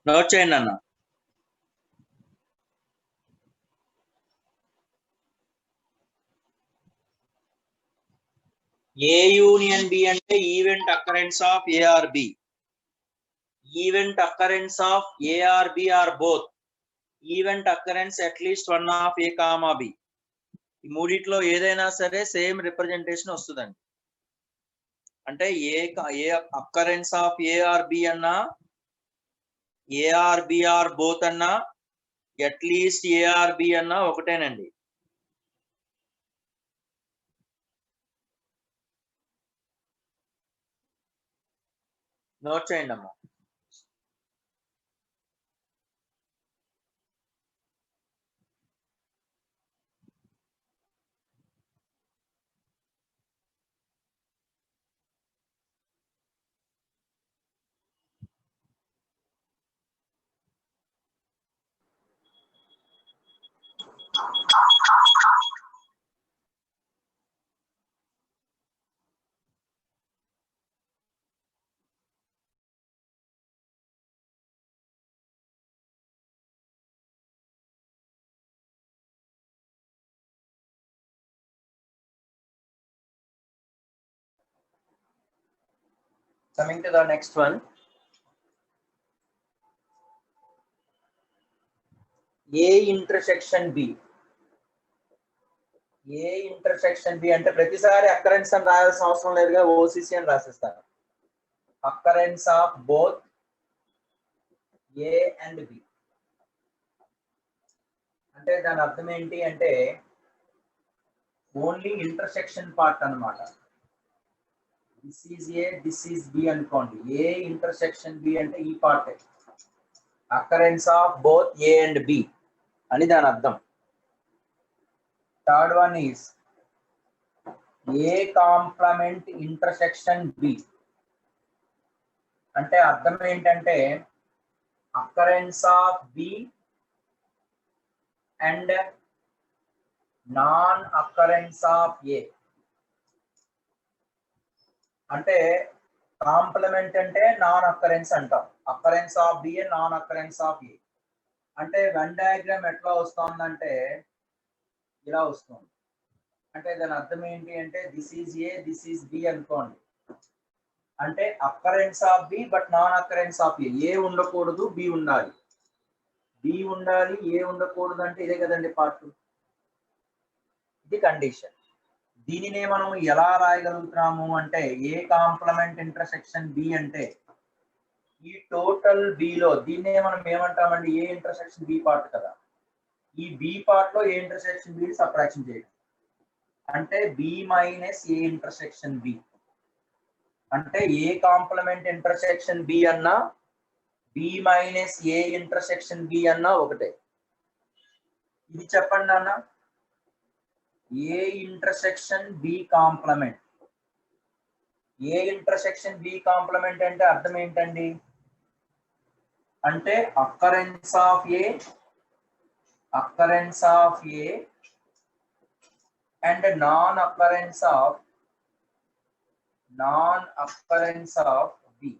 Note చేయండి అన్న. A union B అంటే event occurrence of A or B. Event occurrence of A or B or both. Event occurrence at least one of A comma B. ఈ మూడిట్లో ఏదైనా సరే same representation వస్తుందండి. అంటే A occurrence of A or B అన్నా, A or B or both అన్నా, at least A or B అన్నా ఒకటేనండి. నోట్ చేయండి అమ్మా. Coming to the next one. A intersection B. A intersection B అంటే ప్రతిసారి అకరెన్స్ అని రాయాల్సిన అవసరం లేదుగా, ఓసిసి అని రాసేస్తాను. Occurrence of both A and B అంటే దాని అర్థం ఏంటి అంటే ఓన్లీ ఇంటర్సెక్షన్ పార్ట్ అన్నమాట. This is A, this is B అనుకోండి. ఏ ఇంటర్సెక్షన్ బి అంటే ఈ part occurrence of both A and B అని దాని అర్థం. Third one is A complement intersection B అంటే అర్థం ఏంటంటే occurrence of B and non occurrence of A. అంటే కాంప్లిమెంట్ అంటే నాన్ అకరెన్స్ అంటాం. Occurrence of B and non occurrence of A అంటే వెన్ డయాగ్రామ్ ఎట్లా వస్తుందంటే ఇలా వస్తుంది. అంటే దాని అర్థం ఏంటి అంటే this is A, this is B అనుకోండి. అంటే occurrence of B but non occurrence of A. A ఉండకూడదు, బి ఉండాలి. బి ఉండాలి, ఏ ఉండకూడదు అంటే ఇదే కదండి పార్ట్. ఇది కండిషన్. దీనినే మనం ఎలా రాయగలుగుతున్నాము అంటే ఏ కాంప్లిమెంట్ ఇంటర్సెక్షన్ బి అంటే ఈ టోటల్ బిలో దీన్నే మనం ఏమంటామండి, ఏ ఇంటర్సెక్షన్ బి పార్ట్ కదా. ఈ బి పార్ట్ లో ఏ ఇంటర్సెక్షన్ బి సబ్ట్రాక్షన్ చేయడం అంటే B minus A intersection B. అంటే ఏ కాంప్లిమెంట్ ఇంటర్సెక్షన్ బి అన్నా, B minus A intersection B అన్నా ఒకటే. ఇది చెప్పండి అన్న. A intersection B complement. A intersection B complement అంటే అర్థం ఏంటండి అంటే occurrence of A, occurrence of A and non occurrence of B.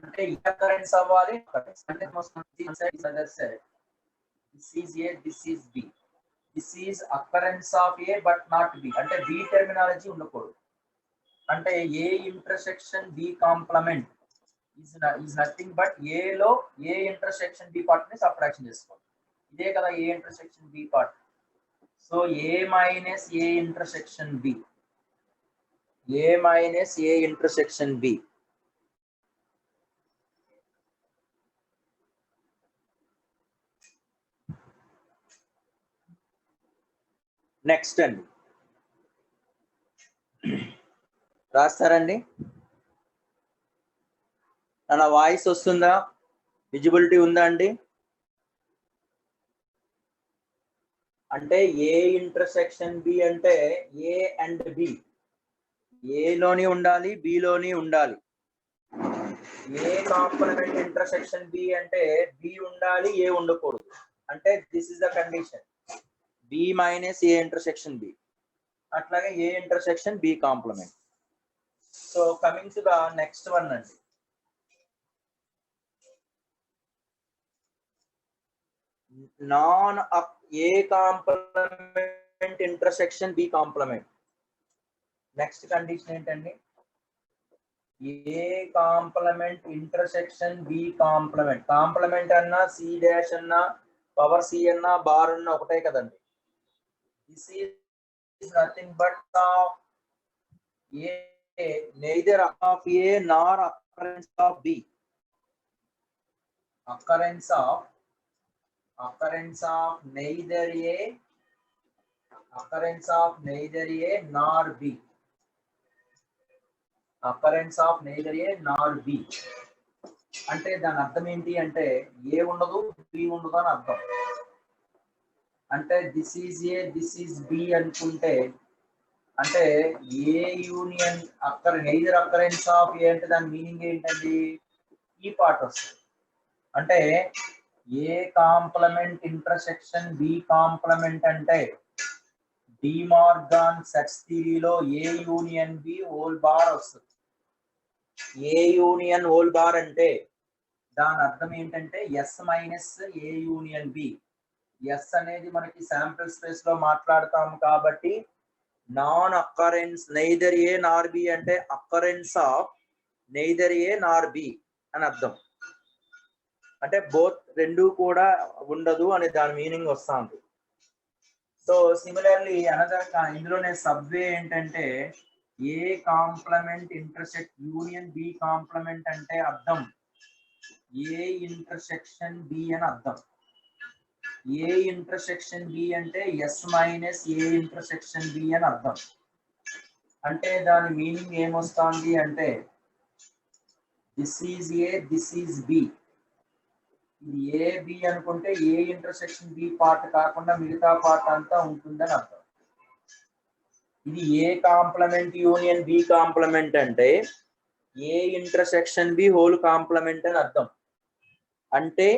అంటే అకరెన్స్ అవ్వాలి, అంటే this is A, this is B. This is occurrence of A but not B అంటే B terminology ఉండకూడదు. అంటే A intersection B complement is nothing but ఏలో A intersection B part ని subtraction చేసుకోవాలి. ఇదే కదా A intersection B part. So A minus A intersection B, A minus A intersection B. Next అండి రాస్తారండి. నా వాయిస్ వస్తుందా, విజిబిలిటీ ఉందా అండి? అంటే ఏ ఇంటర్సెక్షన్ బి అంటే ఏ అండ్ బి, ఏలోని ఉండాలి, బిలోని ఉండాలి. ఏ కాంప్లిమెంట్ ఇంటర్సెక్షన్ బి అంటే బి ఉండాలి, ఏ ఉండకూడదు. అంటే this is the condition. B minus A intersection B. అట్లాగే A intersection B complement. So coming to the next one అండి. Non A complement intersection B complement. Next condition ఏంటండి? A complement intersection B complement. Complement అన్నా C dash అన్నా power C అన్నా bar అన్నా ఒకటే కదండి. This is nothing but of A, neither of A nor occurrence of B. Occurrence of neither A, occurrence of neither A nor B. Occurrence of neither A nor B. అంటే దాని అర్థం ఏంటి అంటే ఏ ఉండదు బి ఉండదు అని అర్థం. అంటే this is A this is B అనుకుంటే అంటే A union neither occurrence of A అంటే దాని మీనింగ్ ఏంటండి ఈ పార్ట్ వస్తుంది. అంటే A complement intersection B complement అంటే డిమార్గాన్ సెట్స్ థియరీలో A union B whole bar వస్తుంది. ఏ యూనియన్ హోల్ బార్ అంటే దాని అర్థం ఏంటంటే S minus A union B. S అనేది మనకి శాంపుల్ స్పేస్ లో మాట్లాడతాం కాబట్టి నాన్ అక్కరెన్స్ నైదర్ ఏ నార్ బి అంటే occurrence of neither A Nar B అని అర్థం. అంటే బోత్ రెండు కూడా ఉండదు అనే దాని మీనింగ్ వస్తుంది. సో సిమిలర్లీ అనదర్ ఇందులోనే సబ్వే ఏంటంటే A complement intersect union B complement అంటే అర్థం ఏ ఇంటర్సెక్షన్ బి అని అర్థం. ఏ ఇంటర్సెక్షన్ బి అంటే S minus A intersection B అని అర్థం. అంటే దాని మీనింగ్ ఏమొస్తుంది అంటే this is A this is B. ఇది ఏ బి అనుకుంటే ఏ ఇంటర్సెక్షన్ బి పార్ట్ కాకుండా మిగతా పార్ట్ అంతా ఉంటుందని అర్థం. ఇది A complement union B complement అంటే A intersection B whole complement అని అర్థం. అంటే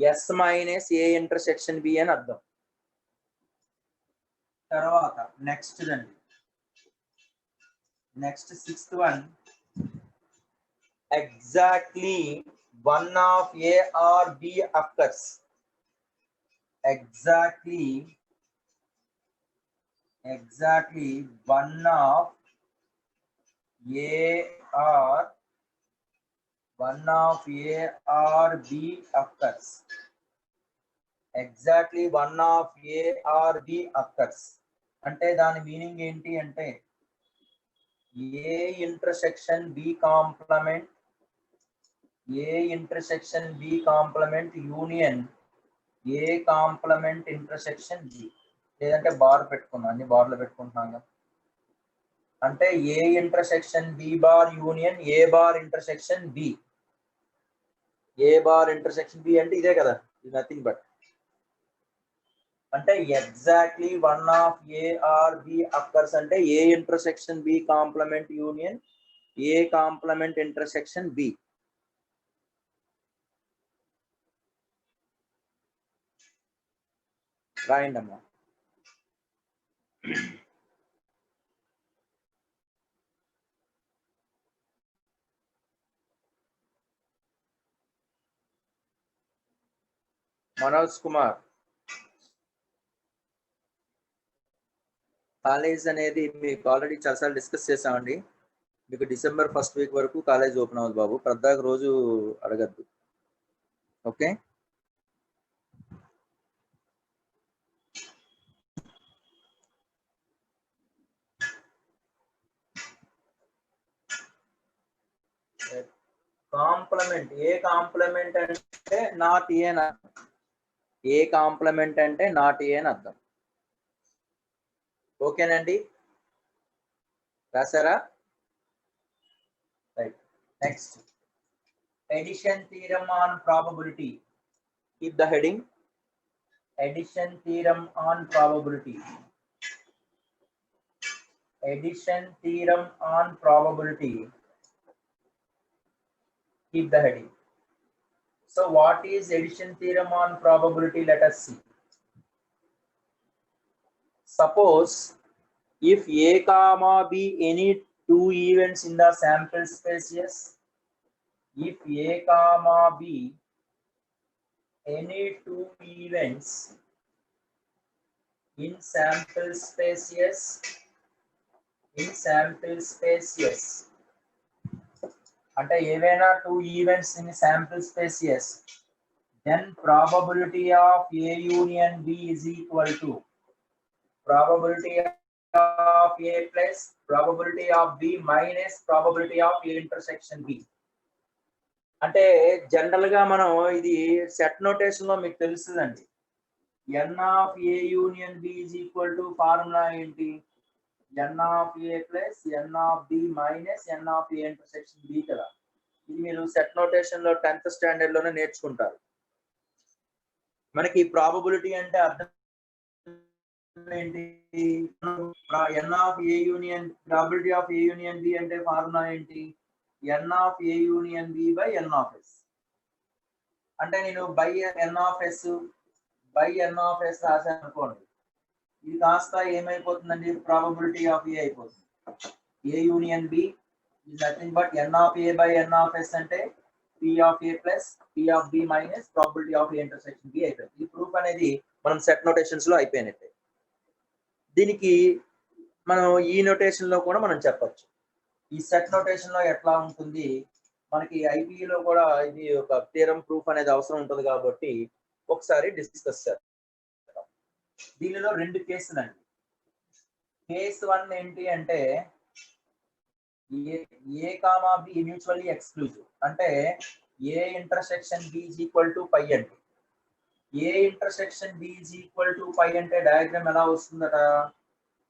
S minus A intersection B అని అర్థం. తర్వాత నెక్స్ట్ అండి, next sixth one, exactly one of A or B occurs. Exactly one of A or B occurs. Exactly one of A or B occurs. అంటే దాని meaning ఏంటి అంటే A intersection B complement union A complement intersection B. లేదంటే bar పెట్టుకున్నాం, అన్ని బార్లు పెట్టుకుంటున్నాం. అంటే A intersection B bar union A bar intersection B. A bar intersection B అంటే ఇదే కదా, ఇది నథింగ్ బట్ అంటే exactly one of A or B occurs అంటే A intersection B complement union A complement intersection B. రాయండి అమ్మా. Manoj Kumar, college అనేది మీకు ఆల్రెడీ చాలాసార్లు డిస్కస్ చేసామండి. మీకు డిసెంబర్ ఫస్ట్ వీక్ వరకు కాలేజ్ ఓపెన్ అవ్వదు బాబు, ప్రద్దాక రోజు అడగద్దు. ఓకే, కాంప్లిమెంట్ ఏ కాంప్లిమెంట్ అంటే నాట్ ఏ అని అర్థం. ఏ కాంప్లిమెంట్ అంటే నాట్ ఏ అని అర్థం. ఓకేనండి, రాసారా? Right. Next, addition theorem on probability. Keep the heading addition theorem on probability. Addition theorem on probability. Keep the heading. So what is addition theorem on probability? Let us see. suppose if A comma B any two events in the sample space, yes, if A comma B any two events in sample space, yes, in sample space, yes, అంటే ఏవైనా two events in sample space, yes, then probability of A union B is equal to probability of A plus probability of B minus probability of A intersection B. అంటే general గా మనం ఇది set notation లో మీకు తెలుస్తుందండి. n of A union B is equal to formula ఏంటి? n of A plus n of B minus n of A intersection B కదా. ఇది మీరు సెట్ నోటేషన్ లో 10th స్టాండర్డ్ లోనే నేర్చుకుంటారు. మనకి ప్రాబబిలిటీ అంటే అర్థం ఏంటి? n of A union probability of A union B అంటే ఫార్ములా ఏంటి? n of A union B by n of S. అంటే నేను by n of S by n of S రాశాను అనుకోండి, ఇది కాస్త ఏమైపోతుందండి? ప్రాబబిలిటీ ఆఫ్ ఏ అయిపోతుంది. A union B is nothing but n of A by n of S అంటే P of A plus P of B minus probability of A intersection B అయిపోయింది. ఈ proof అనేది మనం సెట్ నోటేషన్స్ లో అయిపోయినట్టే. దీనికి మనం ఈ నోటేషన్ లో కూడా మనం చెప్పొచ్చు. ఈ సెట్ నోటేషన్ లో ఎట్లా ఉంటుంది, మనకి ఐబీలో కూడా ఇది ఒక థియరం ప్రూఫ్ అనేది అవసరం ఉంటుంది కాబట్టి ఒకసారి డిస్కస్ చేద్దాం. దీనిలో రెండు కేసులు అండి. కేసు 1 ఏంటి అంటే A comma B mutually exclusive, అంటే A intersection B is equal to phi అంటే A intersection B is equal to phi అంటే డయాగ్రామ్ ఎలా వస్తుందట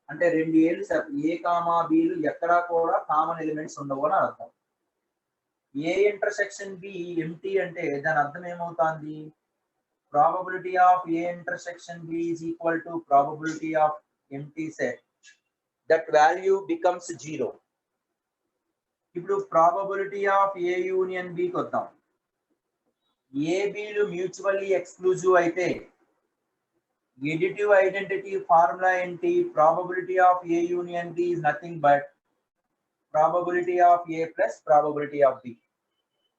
అంటే రెండు ఏళ్ళు ఏ కామా బిలు ఎక్కడా కూడా కామన్ ఎలిమెంట్స్ ఉండవు అని అర్థం. ఏ ఇంటర్సెక్షన్ బి ఎంటీ అంటే దాని అర్థం ఏమవుతుంది? Probability of A intersection B is equal to probability of empty set, that value becomes 0. ఇప్పుడు ప్రాబబిలిటీ ఆఫ్ ఏ యూనియన్ బికి వద్దాం. ఏ బిలు మ్యూచువల్లీ ఎక్స్క్లూజివ్ అయితే additive identity formula ఏంటి? probability of A union B is nothing but probability of A plus probability of B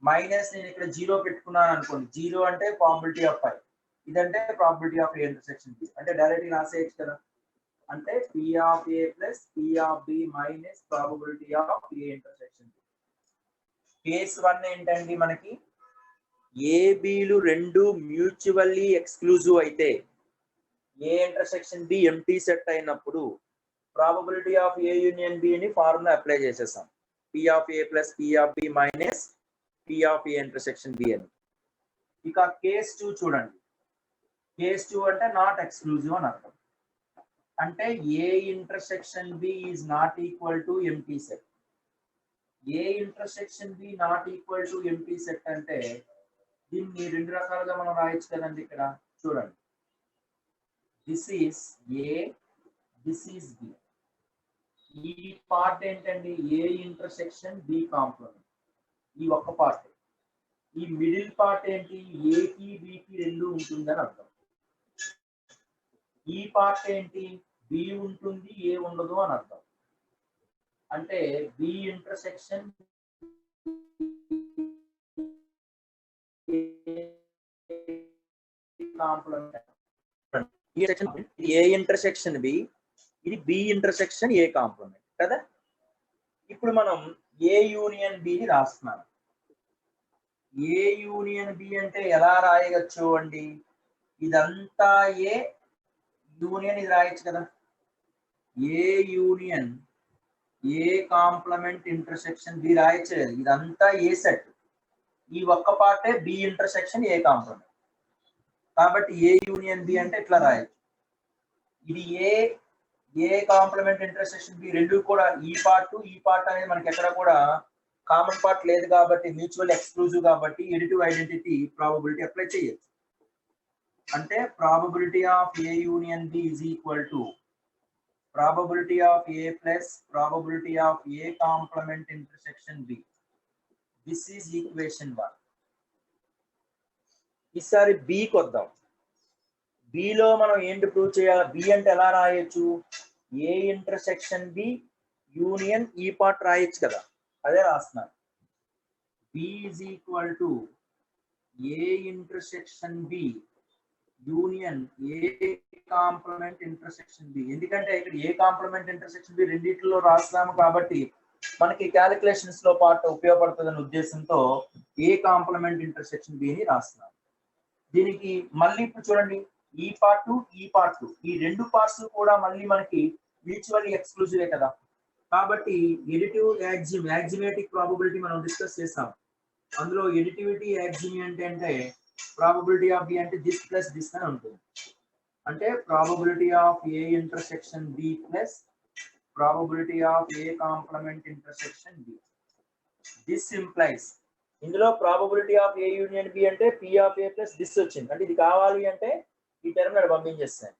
minus నేను ఇక్కడ 0 పెట్టుకున్నాను అనుకోండి. 0 అంటే probability of 5, ఇదంటే probability of A intersection B. అంటే డైరెక్ట్ గా రాసేయచ్చు కదా. అంటే P of A plus P of B minus probability of A intersection B. Case 1 ఏంటండి? మనకి ఏ బిలు రెండు మ్యూచువల్లీ ఎక్స్క్లూజివ్ అయితే A intersection B empty set అయినప్పుడు probability of A union B ని ఫార్ములా అప్లై చేసేసాం. P of A plus P of B minus P of A intersection B అని. ఇక కేస్ 2 చూడండి. కేస్ 2 అంటే నాట్ ఎక్స్క్లూజివ్ అని అర్థం. అంటే A intersection B is not equal to empty set. A intersection B not equal to empty set అంటే దీన్ని రెండు రకాలుగా మనం రాయొచ్చు కదండి. ఇక్కడ చూడండి, this is A, this is B. ఈ పార్ట్ ఏంటండి? ఏ ఇంటర్సెక్షన్ బి కాంప్లిమెంట్, ఈ ఒక్క పార్ట్. ఈ మిడిల్ పార్ట్ ఏంటి? ఏకి బికి రెండు ఉంటుందని అర్థం. ఈ పార్ట్ ఏంటి? బి ఉంటుంది ఏ ఉండదు అని అర్థం. అంటే B intersection complement. A intersection B, ఇది బి ఇంటర్సెక్షన్ ఏ కాంప్లిమెంట్ కదా. ఇప్పుడు మనం ఏ యూనియన్ బిని రాస్తున్నాం. ఏ యూనియన్ బి అంటే ఎలా రాయవచ్చు అండి? ఇదంతా ఏ యూనియన్ ఇది రాయొచ్చు కదా. ఏ union A complement intersection B రాయొచ్చు కదా. ఇదంతా ఏ సెట్, ఈ ఒక్క పార్టే బి ఇంటర్సెక్షన్ ఏ కాంప్లిమెంట్. కాబట్టి ఏ యూనియన్ బి అంటే ఇట్లా రాయొచ్చు. ఇది ఏ కాంప్లిమెంట్ ఇంటర్సెక్షన్ బి రెండు కూడా ఈ పార్ట్ అనేది మనకి ఎక్కడ కూడా కామన్ పార్ట్ లేదు కాబట్టి మ్యూచువల్ ఎక్స్క్లూజివ్ కాబట్టి ఎడిటివ్ ఐడెంటిటీ ప్రాబబిలిటీ అప్లై చేయొచ్చు. అంటే probability of A union B is equal to probability of A plus probability of A complement intersection B. This is equation 1. ఈసారి బికి వద్దాం. బిలో మనం ఏంటి ప్రూవ్ చేయాలి? బి అంటే ఎలా రాయొచ్చు? ఏ ఇంటర్సెక్షన్ బి యూనియన్ ఈ పార్ట్ రాయొచ్చు కదా, అదే రాస్తున్నాను. B is equal to A intersection B union A complement intersection B. ఎందుకంటే ఇక్కడ ఏ కాంప్లిమెంట్ ఇంటర్సెక్షన్ బి రెండిట్లో రాస్తాము కాబట్టి మనకి క్యాలిక్యులేషన్స్ లో పార్ట్ ఉపయోగపడుతుందనే ఉద్దేశంతో ఏ కాంప్లిమెంట్ ఇంటర్సెక్షన్ బి ని రాస్తున్నాను. దీనికి మళ్ళీ ఇప్పుడు చూడండి, ఈ పార్ట్ ఈ రెండు పార్ట్స్ కూడా మళ్ళీ మనకి మ్యూచువల్లీ ఎక్స్క్లూజివే కదా. కాబట్టి ఎడిటివ్ యాక్సిమేటిక్ ప్రాబబిలిటీ మనం డిస్కస్ చేస్తాం. అందులో ఎడిటివిటీ యాక్సిమి అంటే ప్రాబబిలిటీ ఆఫ్ బి అంటే దిస్ ప్లస్ దిస్ అని ఉంటుంది. అంటే probability of A intersection B plus probability of A complement intersection B. This implies ఇందులో probability of A union B అంటే P of A plus this వచ్చింది. అంటే ఇది కావాలి అంటే ఈ టర్మ్ నేను పంపించేస్తాను.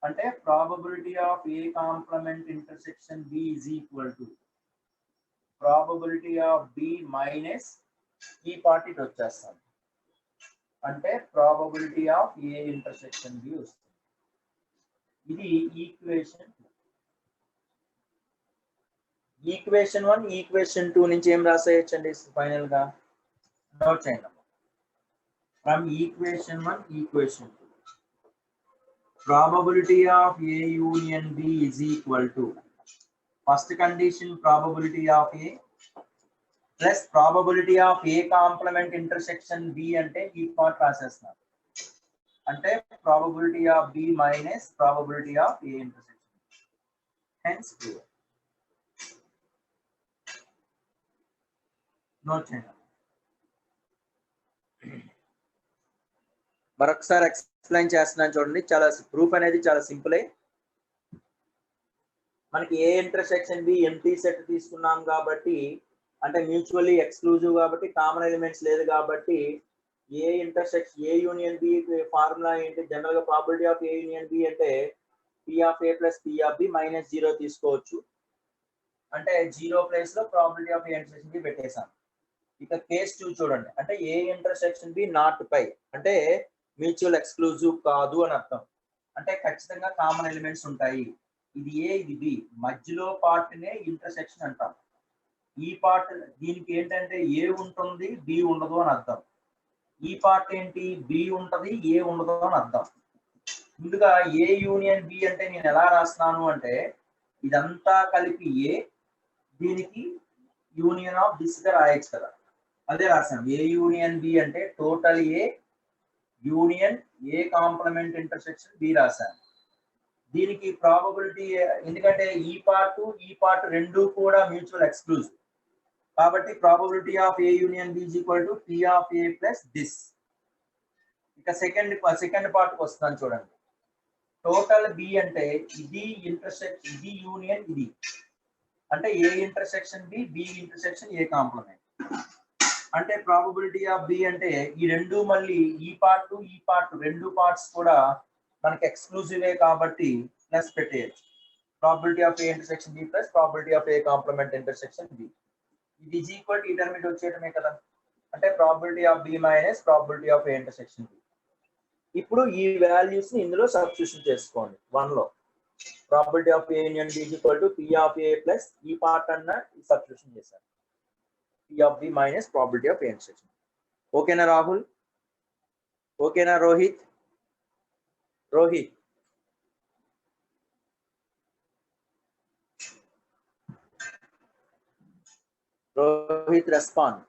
అంటే probability of A complement intersection B is equal to probability of B minus ఈ పార్ట్ ఇటు వచ్చేస్తాను. అంటే probability of A intersection B వస్తుంది. ఇది ఈక్వేషన్ 1. ఈక్వేషన్ 2 నుంచి ఏం రాసేయచ్చండి ఫైనల్ గా? నోట్ చేయండి. From equation 1 equation 2 probability of A union B is equal to first condition probability of A plus probability of A complement intersection B అంటే ఈ part రాసేస్తున్నారు. అంటే probability of B minus probability of A intersection. Hence clear. Note చేయండి. మరొకసారి explain చేస్తున్నాను చూడండి. చాలా proof అనేది చాలా సింపులే. మనకి A intersection B empty set తీసుకున్నాం కాబట్టి, అంటే మ్యూచువల్లీ ఎక్స్క్లూజివ్ కాబట్టి, కామన్ ఎలిమెంట్స్ లేదు కాబట్టి A intersection A union B formula ఏంటి? జనరల్ గా probability of A union B అంటే P of A plus P of B minus 0 తీసుకోవచ్చు. అంటే 0 ప్లేస్ లో probability of A intersection B పెట్టేసాం. ఇక కేస్ 2 చూడండి. అంటే A intersection B not phi అంటే మ్యూచువల్ ఎక్స్క్లూజివ్ కాదు అని అర్థం. అంటే ఖచ్చితంగా కామన్ ఎలిమెంట్స్ ఉంటాయి. ఇది ఏ ఇది బి, మధ్యలో పార్ట్ నే ఇంటర్సెక్షన్ అంటాం. ఈ పార్ట్ దీనికి ఏంటంటే ఏ ఉంటుంది బి ఉండదు అని అర్థం. ఈ పార్ట్ ఏంటి? బి ఉంటది ఏ ఉండదు అని అర్థం. ముందుగా ఏ యూనియన్ బి అంటే నేను ఎలా రాస్తున్నాను అంటే ఇదంతా కలిపి ఏ, దీనికి యూనియన్ ఆఫ్ దిస్ గా రాయొచ్చు కదా, అదే రాసాను. ఏ యూనియన్ బి అంటే total A union A complement intersection B రాశాను. దీనికి ప్రాబబిలిటీ ఎందుకంటే ఈ పార్ట్ రెండు కూడా మ్యూచువల్ ఎక్స్క్లూజివ్ కాబట్టి probability of A union B is equal to P of A plus this. ఇక సెకండ్ పార్ట్ కి వస్తున్నాను చూడండి. టోటల్ బి అంటే ఇది ఇంటర్సెక్షన్ ఇది యూనియన్ ఇది, అంటే A intersection B B intersection A complement. అంటే ప్రాబబిలిటీ ఆఫ్ బి అంటే ఈ రెండు మళ్ళీ ఈ పార్ట్ రెండు పార్ట్స్ కూడా మనకి ఎక్స్క్లూజివే కాబట్టి ప్లస్ పెట్టేయచ్చు. Probability of A intersection B plus probability of A complement intersection B. ఇది ఈజ్ ఈక్వల్ టు ఇంటర్మీడియట్ వచ్చేయడమే కదా. అంటే probability of B minus probability of A intersection B. ఇప్పుడు ఈ వాల్యూస్ ని ఇందులో సబ్స్టిట్యూషన్ చేసుకోండి. 1 లో probability of A union B is equal to P of A plus ఈ పార్ట్ అన్న సబ్స్టిట్యూషన్ చేశారు. P of B minus probability of A intersection. Okay na Rahul? Okay na Rohit? Rohit respond.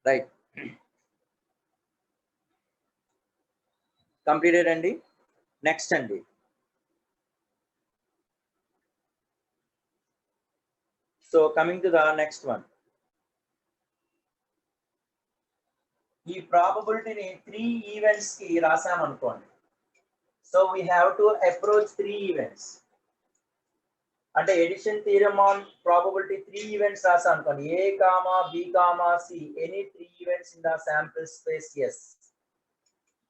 Right. Completed అండి. Next అండి. So coming to the next one. ఈ ప్రాబబిలిటీని 3 events కి రాసాం అనుకోండి. So we have to approach 3 events. అంటే addition theorem on probability 3 events రాసాం అనుకోండి. A, B, C any 3 events in the sample space S.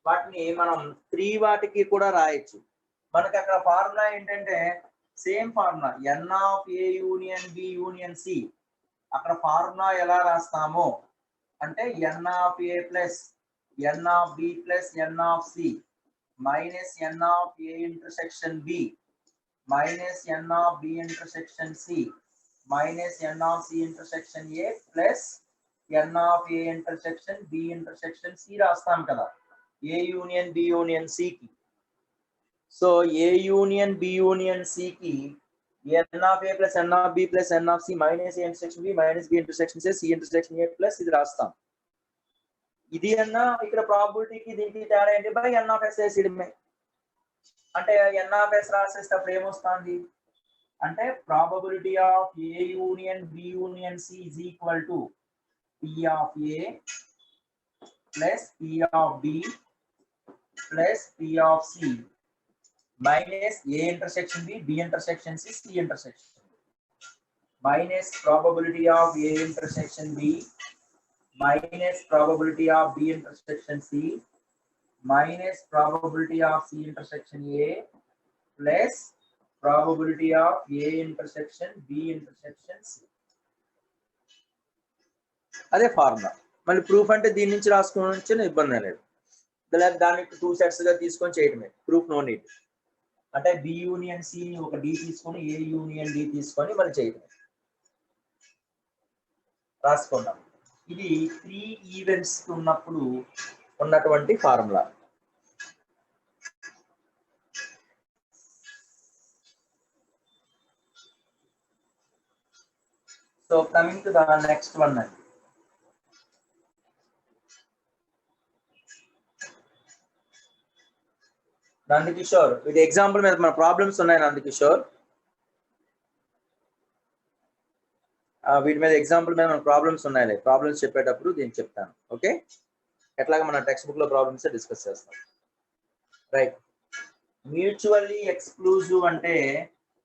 వాటిని మనం 3 వాటికి కూడా రాయొచ్చు. మనకి అక్కడ ఫార్ములా ఏంటంటే same formula n of A union B union C. అక్కడ ఫార్ములా ఎలా రాస్తామో అంటే n of A plus n of b plus n of c minus n of a intersection b minus n of b intersection c minus n of c intersection a plus n of a intersection b intersection c రాస్తాం కదా a union b union c కి so a union b union c కి n of a plus n of b plus n of c minus a intersection b minus b intersection c intersection a plus ఇది రాస్తాం ఇది అన్న ఇక్కడ ప్రాబబిలిటీకి దీనికి తేడా ఏంటి బై n of s వేసిడమే అంటే n of s రాసేటప్పుడు ఏమొస్తుంది అంటే probability of a union b union c is equal to p of a plus p of b plus p of c minus a intersection b b intersection c c intersection minus probability of a intersection b minus probability of b intersection c minus probability of c intersection a plus probability of a intersection b intersection c అదే formula మళ్ళీ proof అంటే దీని నుంచి రాసుకోవడం ఇబ్బంది లేదు దానికి 2 sets గా తీసుకొని చేయడమే ప్రూఫ్ నో నీడ్ అంటే b యూనియన్ c ని ఒక d తీసుకొని a యూనియన్ d తీసుకొని మళ్ళీ చేయడమే రాసుకుందాం ఇది 3 ఈవెంట్స్ ఉన్నప్పుడు ఉన్నటువంటి formula so coming to the next one అండి నందకిషోర్ ఇది ఎగ్జాంపుల్ మీద మన ప్రాబ్లమ్స్ ఉన్నాయి నందకిషోర్ వీటి మీద ఎగ్జాంపుల్ మీద మన ప్రాబ్లమ్స్ ఉన్నాయి ప్రాబ్లమ్స్ చెప్పేటప్పుడు దీన్ని చెప్తాను ఓకే ఎట్లాగా మన టెక్స్ట్ బుక్ లో ప్రాబ్లమ్స్ డిస్కస్ చేస్తాం రైట్ మ్యూచువల్లీ ఎక్స్క్లూజివ్ అంటే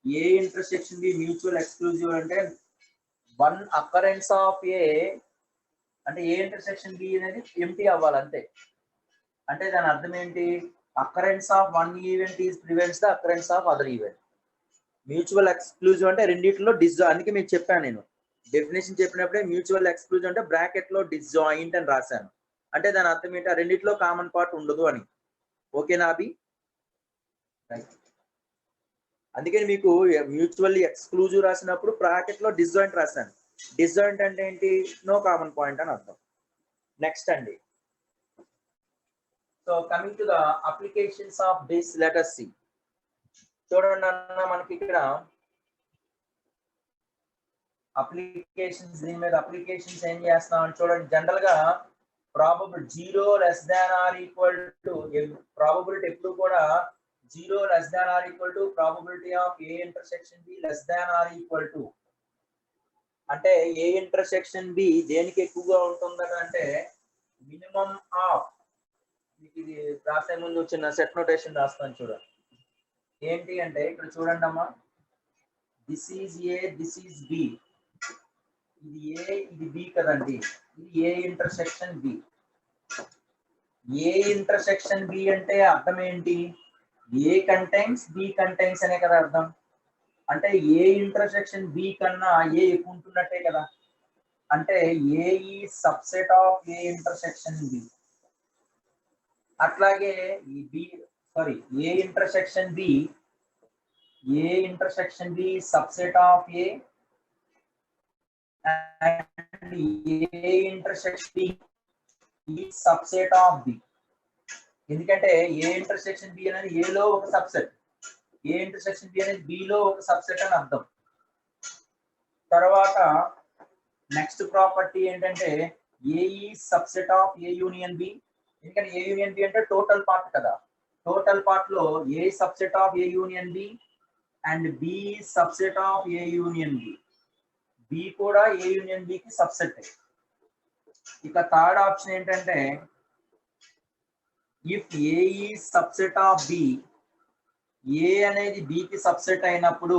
A intersection B mutual exclusive అంటే వన్ అకరెన్స్ ఆఫ్ ఏ అంటే ఏ ఇంటర్సెక్షన్ బి అనేది ఎంటీ అవ్వాలి అంతే అంటే దాని అర్థం ఏంటి occurrence of one event is prevents the occurrence of other event mutual exclusive అంటే రెండిట్లో అందుకే మీకు చెప్పాను నేను డెఫినేషన్ చెప్పినప్పుడే మ్యూచువల్ ఎక్స్క్లూజివ్ అంటే బ్రాకెట్ లో డిస్జాయింట్ అని రాశాను అంటే దాని అర్థం ఏంటి ఆ రెండిట్లో కామన్ పార్ట్ ఉండదు అని ఓకేనా అభి అందుకని మీకు మ్యూచువల్లీ ఎక్స్క్లూజివ్ రాసినప్పుడు బ్రాకెట్ లో డిస్జాయింట్ రాశాను డిస్జాయింట్ అంటే ఏంటి నో కామన్ పాయింట్ అని అర్థం నెక్స్ట్ అండి so coming to the applications of this let us see చూడండి అన్న మనకి ఇక్కడ అప్లికేషన్స్ దీని మీద అప్లికేషన్స్ ఏం చేస్తామని చూడండి జనరల్ గా probable 0 less than or equal to probability ఎప్పుడు కూడా 0 less than or equal to probability of A intersection B less than or equal to అంటే ఏ ఇంటర్సెక్షన్ బి దేనికి ఎక్కువగా ఉంటుందంటే మినిమం ఆఫ్ మీకు ఇది రాసే ముందు చిన్న సెట్ నోటేషన్ రాస్తాను చూడండి ఏంటి అంటే ఇక్కడ చూడండి అమ్మా this is A this is B ఇది ఏ ఇది బి కదండి ఇది A intersection B A intersection B అంటే అర్థం ఏంటి ఏ కంటైన్స్ బి కంటైన్స్ అనే కదా అర్థం అంటే ఏ ఇంటర్సెక్షన్ బి కన్నా ఏ ఎక్కువ ఉంటున్నట్టే కదా అంటే ఏ ఈ subset of A intersection B అట్లాగే ఈ B sorry A intersection B subset of A and A intersection B is subset of B ఎందుకంటే A intersection B అనేది A లో ఒక సబ్సెట్ A intersection B అనేది B లో ఒక సబ్సెట్ అని అర్థం తర్వాత నెక్స్ట్ ప్రాపర్టీ ఏంటంటే A is subset of A union B ఎందుకంటే A union B అంటే టోటల్ పార్ట్ కదా టోటల్ పార్ట్ లో A subset of A union B and B is subset of A union B B కూడా A union B కి subset ఇక third option ఏంటంటే if A is subset of B A అనేది B కి subset అయినప్పుడు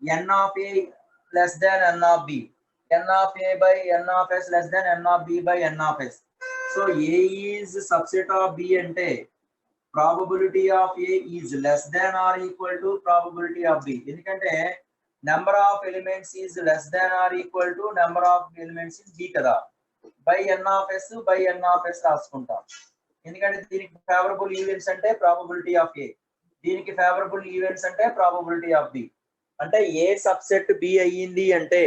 N of A less than N of B N of A by N of S less than N of B by N of S so A is subset of B అంటే probability of A is less than or equal to probability of B ఎందుకంటే number of elements is less than or equal to number of elements in B కదా by n of s రాసుకుంటాం ఎందుకంటే దీనికి favourable events అంటే probability of A, దీనికి favourable events అంటే probability of B. అంటే A subset B అయ్యింది అంటే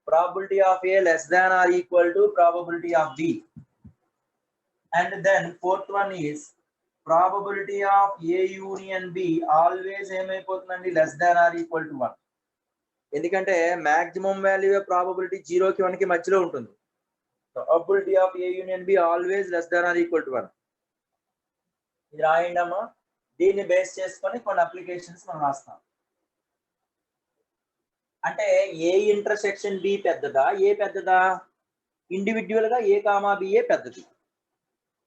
probability of A less than or equal to probability of B. And then fourth one is probability of A union B always ఏమైపోతుందండి less than or equal to 1. ఎందుకంటే maximum value probability 0కి 1కి మధ్యలో ఉంటుంది. Probability of A union B always less than or equal to 1. ఇది రాయండి అమ్మా. దీన్ని బేస్ చేసుకొని కొన్ని అప్లికేషన్స్ మనం రాస్తాం. అంటే ఏ ఇంటర్సెక్షన్ బి పెద్దదా ఏ పెద్దదా? ఇండివిడ్యువల్ గా ఏ కామా బి ఏ పెద్దది.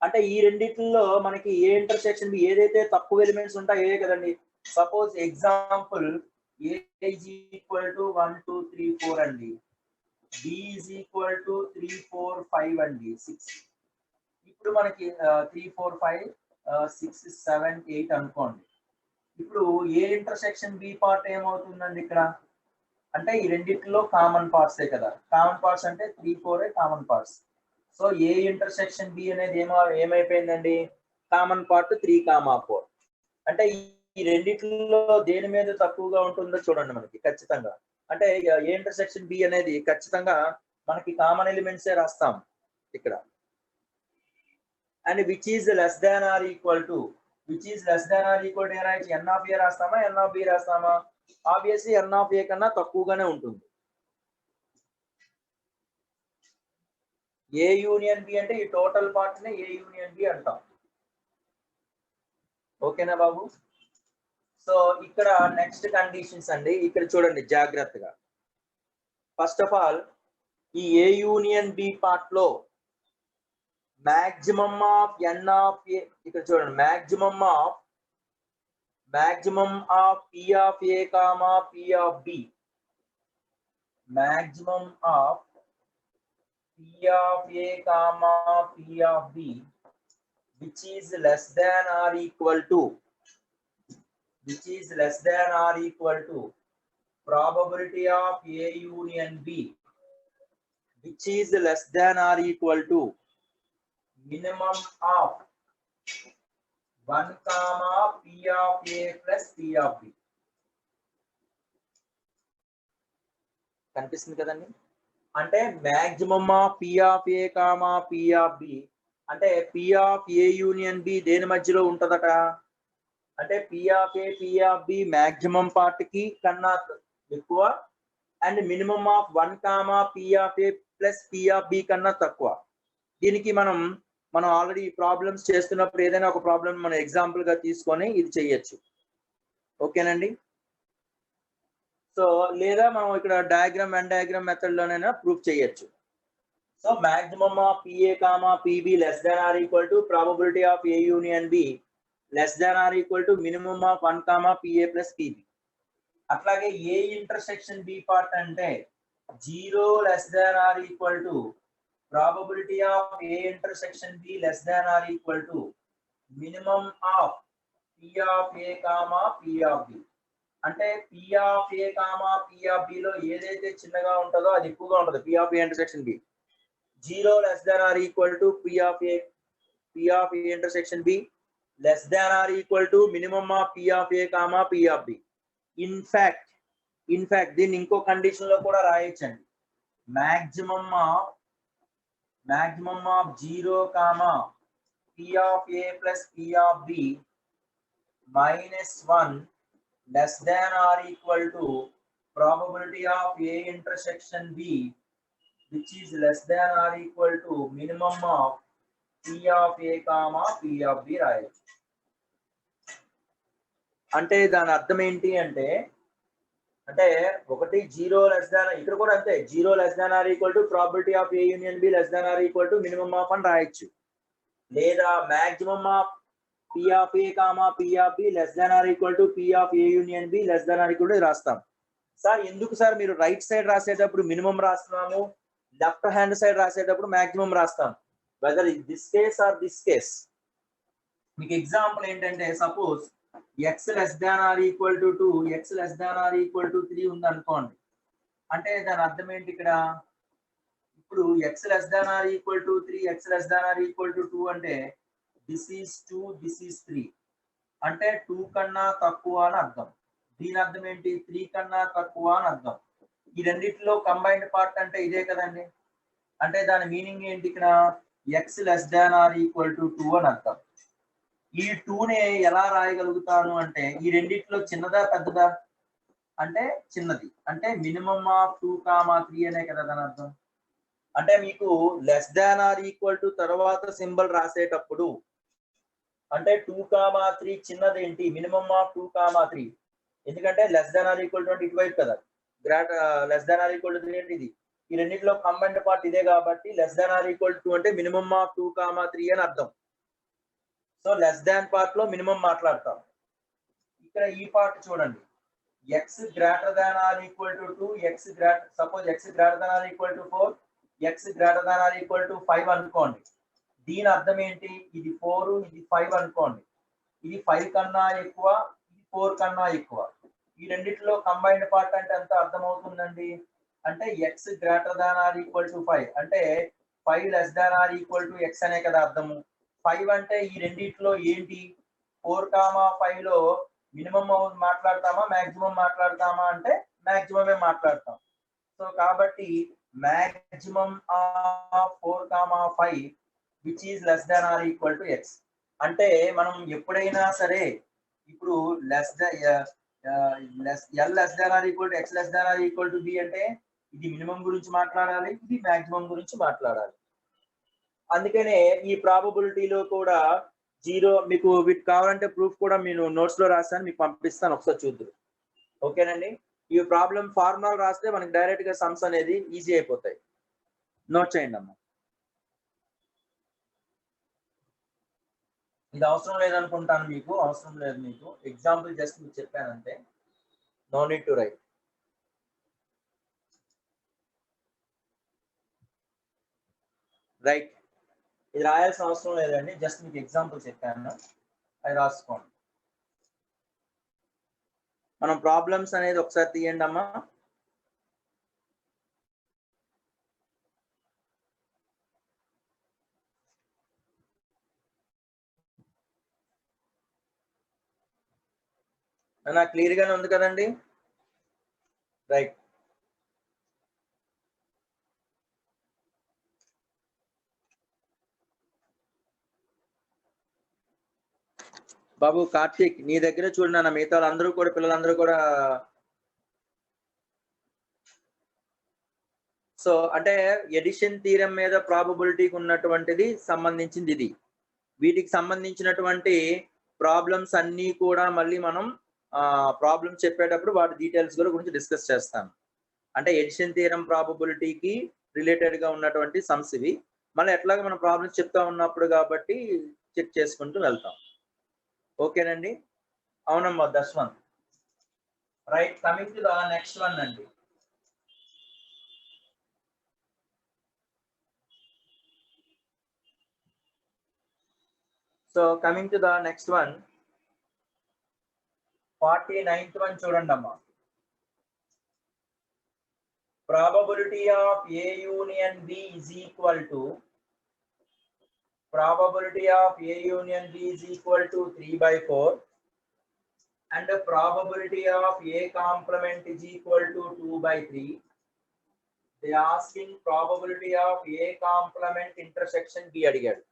అంటే ఈ రెండిట్లో మనకి ఏ ఇంటర్సెక్షన్ బి ఏదైతే తక్కువ ఎలిమెంట్స్ ఉంటాయో ఏ కదండి. Suppose example A is equal to 1 2 3 4 అండి, బి ఈజ్ ఈక్వల్ టు 3 4 5 అండి 6. ఇప్పుడు మనకి 3 4 5 6 7 8 అనుకోండి. ఇప్పుడు ఏ ఇంటర్సెక్షన్ బి పార్ట్ ఏమవుతుందండి ఇక్కడ? అంటే ఈ రెండిట్లో కామన్ పార్ట్సే కదా. కామన్ పార్ట్స్ అంటే 3 4 common parts. So A intersection B అనేది ఏమైపోయిందండి? Common part 3, 4. అంటే ఈ రెండిట్లో దేని మీద తక్కువగా ఉంటుందో చూడండి మనకి ఖచ్చితంగా. అంటే ఏ ఇంటర్సెక్షన్ బి అనేది ఖచ్చితంగా మనకి కామన్ ఎలిమెంట్సే రాస్తాం ఇక్కడ. And which is less than or equal to ఏ రాయొచ్చు? ఎన్ ఆఫ్ ఏ రాస్తామా ఎన్ ఆఫ్ బి రాస్తామా? ఆబ్వియస్లీ ఎన్ ఆఫ్ ఏ కన్నా తక్కువగానే ఉంటుంది. ఏ యూనియన్ బి అంటే ఈ టోటల్ పార్ట్స్ ని ఏ యూనియన్ బి అంటాం. ఓకేనా బాబు? సో ఇక్కడ నెక్స్ట్ కండిషన్స్ అండి, ఇక్కడ చూడండి జాగ్రత్తగా. ఫస్ట్ ఆఫ్ ఆల్ ఈ ఏ యూనియన్ బి పార్ట్ లో maximum of N of A, ఇక్కడ చూడండి maximum of P of A comma P of B, maximum of P of A comma P of B which is less than or equal to probability of A union B which is less than or equal to minimum of 1 comma P of A plus P of B. కనిపిస్తుంది కదండి? అంటే maximum of P of A comma P of B అంటే P of A union B దేని మధ్యలో ఉంటదట? అంటే P of A P of B maximum part కి కన్నా ఎక్కువ and minimum of 1 comma P of A plus P of B కన్నా తక్కువ. దీనికి మనం ఆల్రెడీ ప్రాబ్లమ్స్ చేస్తున్నప్పుడు ఏదైనా ఒక ప్రాబ్లం మనం ఎగ్జాంపుల్ గా తీసుకొని ఇది చేయొచ్చు. ఓకేనండి? సో లేదా మనం ఇక్కడ వెన్ డయాగ్రామ్ మెథడ్ లోనైనా ప్రూఫ్ చేయొచ్చు. So maximum of P A comma P B less than or equal to probability of A union B less than or equal to minimum of 1 comma P A plus P B. అట్లాగే A intersection B part అంటే 0 less than or equal to probability of A intersection B less than or equal to minimum of P of A comma P of B. అంటే P of A comma P of B లో ఏదైతే చిన్నగా ఉంటుందో అది ఎక్కువగా ఉంటుంది. P of A intersection B 0 less than or equal to P of A intersection B less than or equal to minimum of P of A comma P of B. In fact దీన్ని ఇంకో condition లో కూడా రాయొచ్చండి. Maximum of 0 comma P of A plus P of B -1 less than or equal to probability of A intersection B which is less than or equal to minimum of P of A comma P of B రాయొచ్చు. అంటే దాని అర్థం ఏంటి అంటే ఒకటి 0 less దాన్, ఇక్కడ కూడా అంతే 0 less than or equal to probability of A union B less than or equal to minimum of అని రాయొచ్చు. లేదా maximum of P of A comma P of B less than or equal to P of A union B less than or equal to రాస్తాం. Sir ఎందుకు sir మీరు right side రాసేటప్పుడు minimum రాస్తున్నాము, left hand side రాసేటప్పుడు maximum రాస్తాం? Whether this case or this case. మీకు example ఏంటంటే suppose x less than or equal to 2 x less than or equal to 3 ఉంది అనుకోండి. అంటే దాని అర్థం ఏంటి ఇక్కడ? ఇప్పుడు x less than or equal to 3 x less than or equal to 2 అంటే దిస్ ఈజ్ 2, దిస్ ఈజ్ 3 అంటే 2 కన్నా తక్కువ అని అర్థం. దీని అర్థం ఏంటి? 3 కన్నా తక్కువ అని అర్థం. ఈ రెండిట్లో కంబైన్డ్ పార్ట్ అంటే ఇదే కదండి. అంటే దాని మీనింగ్ ఏంటి ఇక్కడ? X less than or equal to 2 అని అర్థం. ఈ 2నే ఎలా రాయగలుగుతాను అంటే ఈ రెండిట్లో చిన్నదా పెద్దదా? అంటే చిన్నది. అంటే మినిమం ఆఫ్ 2, 3 అనే కదా దాని అర్థం. అంటే మీకు less than or equal to తర్వాత సింబల్ రాసేటప్పుడు అంటే 2, 3 చిన్నదేంటి? మినిమం ఆఫ్ 2, 3 ఎందుకంటే less than or equal to అంటే ఇటువైపు కదా. Less than or equal to 3 అంటే ఇది. ఈ రెండిట్లో కంబైన్డ్ పార్ట్ ఇదే కాబట్టి less than or equal to అంటే మినిమం ఆఫ్ 2, 3 అని అర్థం. సో లెస్ దాన్ పార్ట్ లో మినిమం మాట్లాడతాం. ఇక్కడ ఈ పార్ట్ చూడండి. X greater than or equal to 2, X greater suppose X greater than or equal to 4, X greater than or equal to 5 అనుకోండి. దీని అర్థం ఏంటి? ఇది 4, ఇది 5 అనుకోండి. ఇది 5 కన్నా ఎక్కువ, ఇది 4 కన్నా ఎక్కువ. ఈ రెండిట్లో కంబైన్డ్ పార్ట్ అంటే ఎంత అర్థం అవుతుందండి? అంటే X greater than or equal to 5 అంటే 5 less than or equal to X అనే కదా అర్థము. 5 అంటే ఈ రెండిట్లో ఏంటి? 4, 5 లో మినిమం మాట్లాడతామా మాక్సిమం మాట్లాడతామా అంటే మాక్సిమమే మాట్లాడతాం. సో కాబట్టి maximum of 4, 5 which is less than or equal to X. అంటే మనం ఎప్పుడైనా సరే ఇప్పుడు L less than or equal to X less than or equal to B అంటే ఇది మినిమం గురించి మాట్లాడాలి, ఇది మాక్సిమం గురించి మాట్లాడాలి. అందుకనే ఈ ప్రాబబిలిటీలో కూడా 0 మీకు వీటి కావాలంటే ప్రూఫ్ కూడా నేను నోట్స్ లో రాస్తాను, మీకు పంపిస్తాను, ఒకసారి చూద్దాం. ఓకేనండి. ఈ ప్రాబ్లం ఫార్ములా రాస్తే మనకి డైరెక్ట్ గా సమ్స్ అనేది ఈజీ అయిపోతాయి. నోట్ చేయండి అమ్మా. ఇది అవసరం లేదనుకుంటాను, మీకు అవసరం లేదు. మీకు ఎగ్జాంపుల్ జస్ట్ మీకు చెప్పానంటే no need to write. Right, ఇది రాయాల్సిన అవసరం లేదండి, జస్ట్ మీకు ఎగ్జాంపుల్ చెప్పాను, అది రాసుకోండి. మనం ప్రాబ్లమ్స్ అనేది ఒకసారి తీయండి అమ్మా. నాకు క్లియర్ గానే ఉంది కదండి. రైట్, బాబు కార్తీక్ నీ దగ్గర చూడన్నా, మిగతా వాళ్ళందరూ కూడా పిల్లలందరూ కూడా. సో అంటే ఎడిషన్ థీరం మీద ప్రాబబిలిటీకి ఉన్నటువంటిది సంబంధించింది ఇది. వీటికి సంబంధించినటువంటి ప్రాబ్లమ్స్ అన్నీ కూడా మళ్ళీ మనం ప్రాబ్లమ్స్ చెప్పేటప్పుడు వాటి డీటెయిల్స్ గురించి డిస్కస్ చేస్తాం. అంటే ఎడిషన్ థీరం ప్రాబబిలిటీకి రిలేటెడ్ గా ఉన్నటువంటి సమ్స్ ఇవి. మళ్ళీ ఎట్లాగా మనం ప్రాబ్లమ్స్ చెప్తా ఉన్నప్పుడు కాబట్టి చెక్ చేసుకుంటూ వెళ్తాం. ఓకేనండి. అవునమ్మా Dashwanth. Right, coming to the next one అండి. So coming to the next one, 49th one చూడండి అమ్మా. Probability of A union B is equal to probability of A union B is equal to 3/4 and the probability of A complement is equal to 2/3. They are asking probability of A complement intersection B అడిగాడు.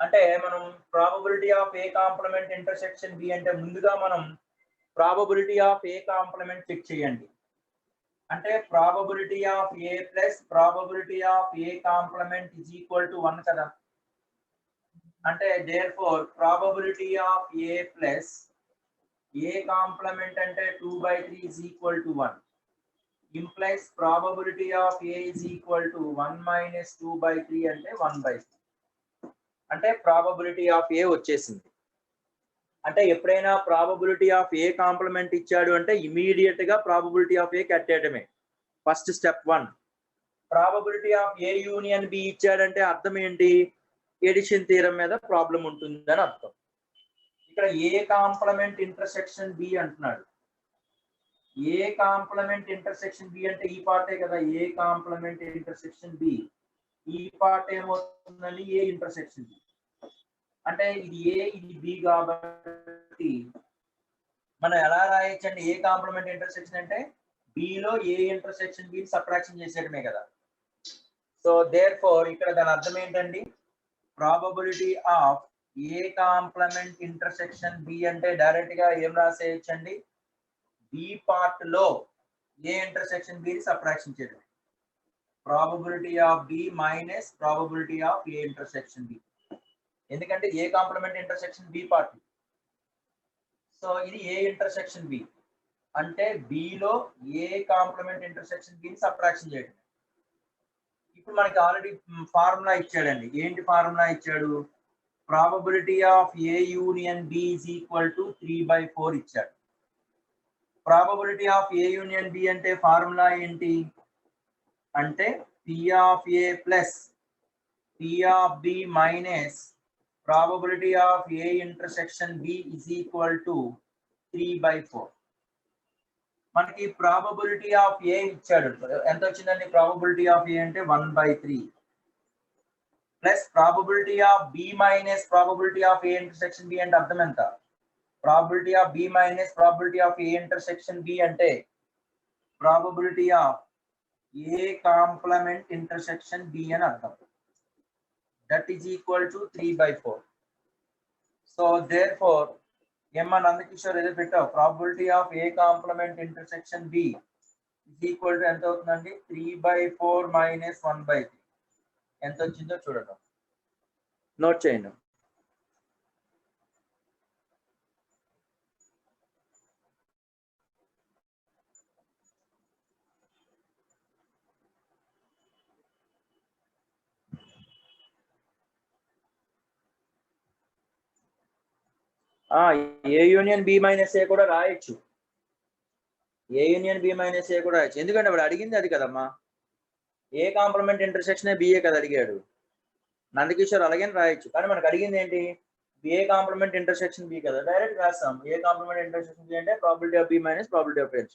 అంటే మనం probability of A complement intersection B అంటే ముందుగా మనం probability of A complement check చేయండి. అంటే probability of A plus probability of A complement is equal to 1 కదా. అంటే therefore probability of A plus A complement అంటే 2/3 is equal to 1 implies probability of A is equal to 1 - 2/3 అంటే 1/3. అంటే probability of ఏ వచ్చేసింది. అంటే ఎప్పుడైనా ప్రాబబిలిటీ ఆఫ్ ఏ కాంప్లిమెంట్ ఇచ్చాడు అంటే ఇమీడియట్ గా ప్రాబబిలిటీ ఆఫ్ ఏ కట్టేయడమే first step 1. Probability of A union B ఇచ్చాడంటే అర్థం ఏంటి? ఎడిషన్ థీరం మీద ప్రాబ్లం ఉంటుందని అర్థం. ఇక్కడ ఏ కాంప్లిమెంట్ ఇంటర్సెక్షన్ బి అంటున్నాడు. ఏ కాంప్లిమెంట్ ఇంటర్సెక్షన్ బి అంటే ఈ పార్టే కదా. ఏ కాంప్లిమెంట్ ఇంటర్సెక్షన్ బి ఈ పార్ట్ ఏమవుతుందండి ఏ ఇంటర్సెక్షన్ బి. అంటే ఇది ఏ ఇది బి కాబట్టి మనం ఎలా రాయొచ్చండి ఏ కాంప్లిమెంట్ ఇంటర్సెక్షన్ అంటే బిలో ఏ ఇంటర్సెక్షన్ బి సబ్ట్రాక్షన్ చేసేయడమే కదా. సో దేర్ ఫోర్ ఇక్కడ దాని అర్థం ఏంటండి probability of A complement intersection B అంటే డైరెక్ట్ గా ఏం రాసేయచ్చండి బి పార్ట్ లో ఏ ఇంటర్సెక్షన్ బి సబ్ట్రాక్షన్ చేయడం. Probability of B minus probability of A intersection B. ఎందుకంటే A complement intersection B part. So ఇది ఏ ఇంటర్సెక్షన్ బి అంటే బిలో A complement intersection B subtraction చేయడం. ఇప్పుడు మనకి ఆల్రెడీ ఫార్ములా ఇచ్చాడండి. ఏంటి ఫార్ములా ఇచ్చాడు probability of A union B is equal to 3/4 ఇచ్చాడు. Probability of A union B అంటే ఫార్ములా ఏంటి అంటే P of A plus P of B minus probability of A intersection B is equal to 3/4. మనకి probability of ఏ ఇచ్చాడు. ఎంత వచ్చిందండి probability of A అంటే 1/3 plus probability of B minus probability of A intersection B అంటే అర్థం ఎంత probability of B minus probability of A intersection B అంటే probability of A complement intersection B అని అర్థం. That is equal to 3/4. So therefore ఏమన్నా నందకిషోర్ ఏదో పెట్టావు probability of A complement intersection B is equal to ఎంత అవుతుందండి 3/4 minus 1/3 ఎంత వచ్చిందో చూడండి నోట్ చేయండి. ఏ యూనియన్ బి మైనస్ ఏ కూడా రాయొచ్చు. ఏ యూనియన్ బి మైనస్ ఏ కూడా రాయొచ్చు. ఎందుకంటే వాడు అడిగింది అది కదమ్మా ఏ కాంప్లిమెంట్ ఇంటర్సెక్షన్ బిఏ కదా అడిగాడు. నందకిషోర్ అలాగే రాయొచ్చు కానీ మనకు అడిగింది ఏంటి ఏ కాంప్లిమెంట్ ఇంటర్సెక్షన్ బి కదా డైరెక్ట్ రాస్తాం. ఏ కాంప్లిమెంట్ ఇంటర్సెక్షన్ బి అంటే probability of B minus probability of A.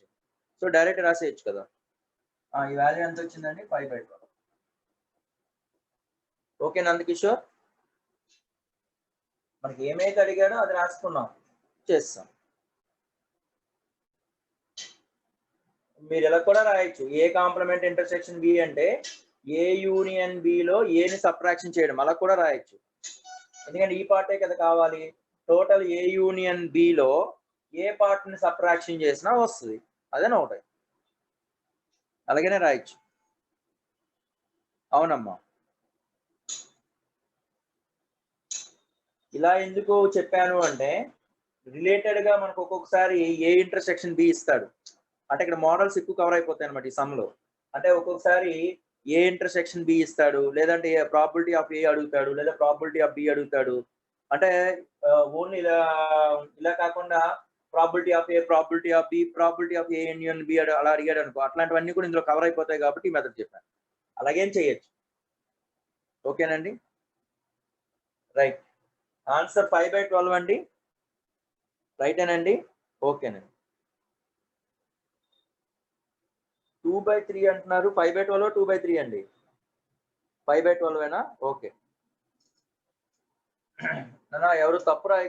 So direct రాసేయచ్చు కదా. ఈ వాల్యూ ఎంత వచ్చిందండి 5/12. ఓకే నందకిషోర్ మనకి ఏమైతే అడిగాడో అది రాసుకున్నాం చేస్తాం. మీరు ఇలా కూడా రాయొచ్చు ఏ కాంప్లిమెంట్ ఇంటర్సెక్షన్ బి అంటే ఏ యూనియన్ బిలో ఏని సబ్ట్రాక్షన్ చేయడం అలా కూడా రాయొచ్చు. ఎందుకంటే ఈ పార్టే కదా కావాలి. Total A union below A part ని సబ్ట్రాక్షన్ చేసినా వస్తుంది అదే ఒకటి అలాగనే రాయొచ్చు. అవునమ్మా ఇలా ఎందుకు చెప్పాను అంటే రిలేటెడ్ గా మనకు ఒక్కొక్కసారి ఏ ఇంటర్సెక్షన్ బి ఇస్తాడు అంటే ఇక్కడ మోడల్స్ ఎక్కువ కవర్ అయిపోతాయి అనమాట ఈ సమ్ లో. అంటే ఒక్కొక్కసారి ఏ ఇంటర్సెక్షన్ బి ఇస్తాడు లేదంటే ప్రాబిలిటీ ఆఫ్ ఏ అడుగుతాడు లేదా ప్రాబిలిటీ ఆఫ్ బి అడుగుతాడు. అంటే ఓన్లీ ఇలా కాకుండా probability of A probability of B probability of A union B అలా అడిగాడు అనుకో అట్లాంటివన్నీ కూడా ఇందులో కవర్ అయిపోతాయి కాబట్టి ఈ మెథడ్ చెప్పాను. అలాగేం చేయొచ్చు. ఓకేనండి రైట్. ఆన్సర్ 5/12 అండి రైటేనండి. ఓకేనండి 2/3 అంటున్నారు 5/12 2/3 అండి 5/12 ఓకే ఎవరు తప్పు రాయి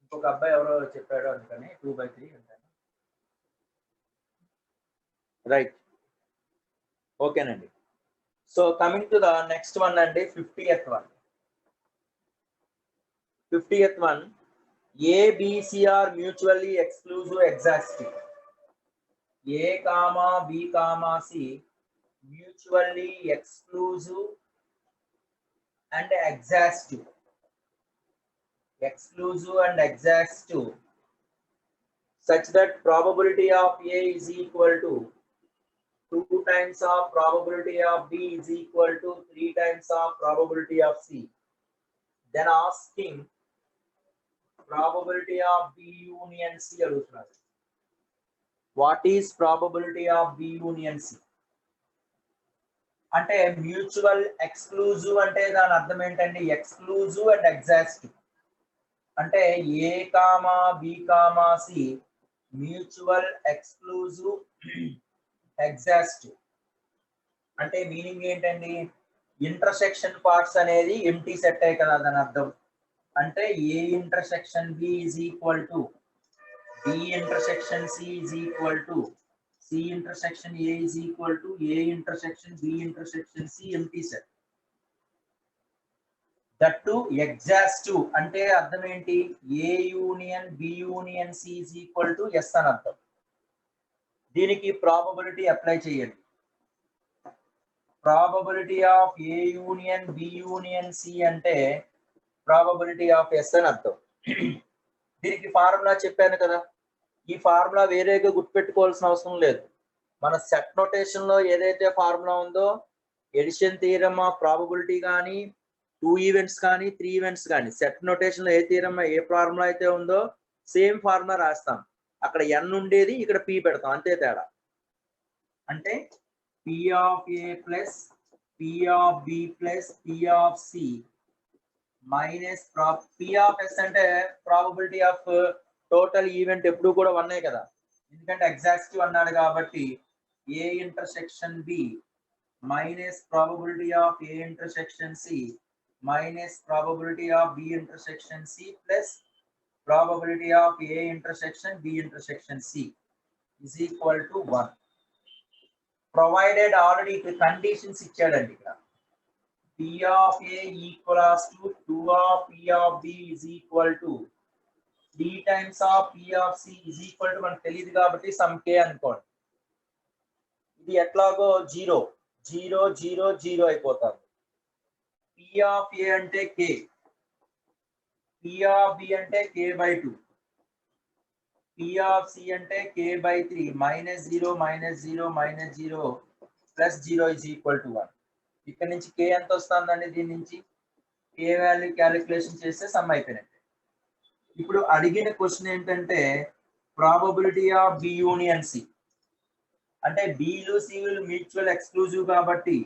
ఇంకొక అబ్బాయి ఎవరో చెప్పాడు అందుకని 2/3 అంటాను. రైట్ ఓకేనండి. So coming to the next one అండి 50th one. 50th one A, B, C are mutually exclusive exhaustive. A comma B comma C mutually exclusive and exhaustive. Exclusive and exhaustive such that probability of A is equal to 2 times of probability of B is equal to 3 times of probability of C. Then asking probability of B union C అడుగుతున్నారు. What is probability of B union C? అంటే mutual exclusive అంటే దాని అర్థం ఏంటండి exclusive and exhaustive. అంటే A comma B comma C mutual exclusive exhaustive అంటే meaning ఏంటండి? Intersection parts అనేది ఎంటీ సెట్ అయ్యి కదా దాని అర్థం. అంటే A intersection B is equal to B intersection C is equal to C intersection A is equal to A intersection B intersection C empty set. That too exhaustive అంటే అర్థం ఏంటి? A union B union C is equal to S అని అర్థం. దీనికి probability apply చేయండి. Probability of A union B union C అంటే probability of S అని అర్థం. దీనికి ఫార్ములా చెప్పాను కదా, ఈ ఫార్ములా వేరేగా గుర్తుపెట్టుకోవాల్సిన అవసరం లేదు. మన సెట్ నోటేషన్ లో ఏదైతే ఫార్ములా ఉందో ఎడిషన్ థియరమ్ ఆఫ్ ప్రాబబిలిటీ కానీ 2 ఈవెంట్స్ కానీ 3 ఈవెంట్స్ కానీ సెట్ నోటేషన్ లో ఏ థియరమ్ ఏ ఫార్ములా అయితే ఉందో సేమ్ ఫార్ములా రాస్తాం. అక్కడ n ఉండేది ఇక్కడ p పెడతాం, అంతే తేడా. అంటే p of a plus p of b plus p of c minus p of s అంటే ప్రాబబిలిటీ ఆఫ్ టోటల్ ఈవెంట్ ఎప్పుడు కూడా 1 కదా, ఎందుకంటే ఎగ్జాక్టివ్ అన్నాడు కాబట్టి a intersection b minus probability of a intersection c minus probability of b intersection c plus probability of a intersection b intersection c is equal to 1. Provided already ఇక్కడ conditions ఇచ్చాడండి. ఇక్కడ p of a equals to 2 of p of b is equal to d times of p of c is equal to మనకు తెలియదు కాబట్టి some k అనుకోండి. ఇది ఎట్లాగో 0 0 0 0 అయిపోతుంది. p of a అంటే k, p of b అంటే k by 2, p of c అంటే k by 3 minus 0 minus 0 minus 0 plus 0 is equal to 1. ఇక్కడ నుంచి k ఎంత వస్తుందండి? దీని నుంచి k వాల్యూ క్యాలిక్యులేషన్ చేస్తే సమ్ అయిపోయినట్టే. ఇప్పుడు అడిగిన క్వశ్చన్ ఏంటంటే probability of b union c అంటే b లు c లు మ్యూచువల్ ఎక్స్క్లూజివ్ కాబట్టి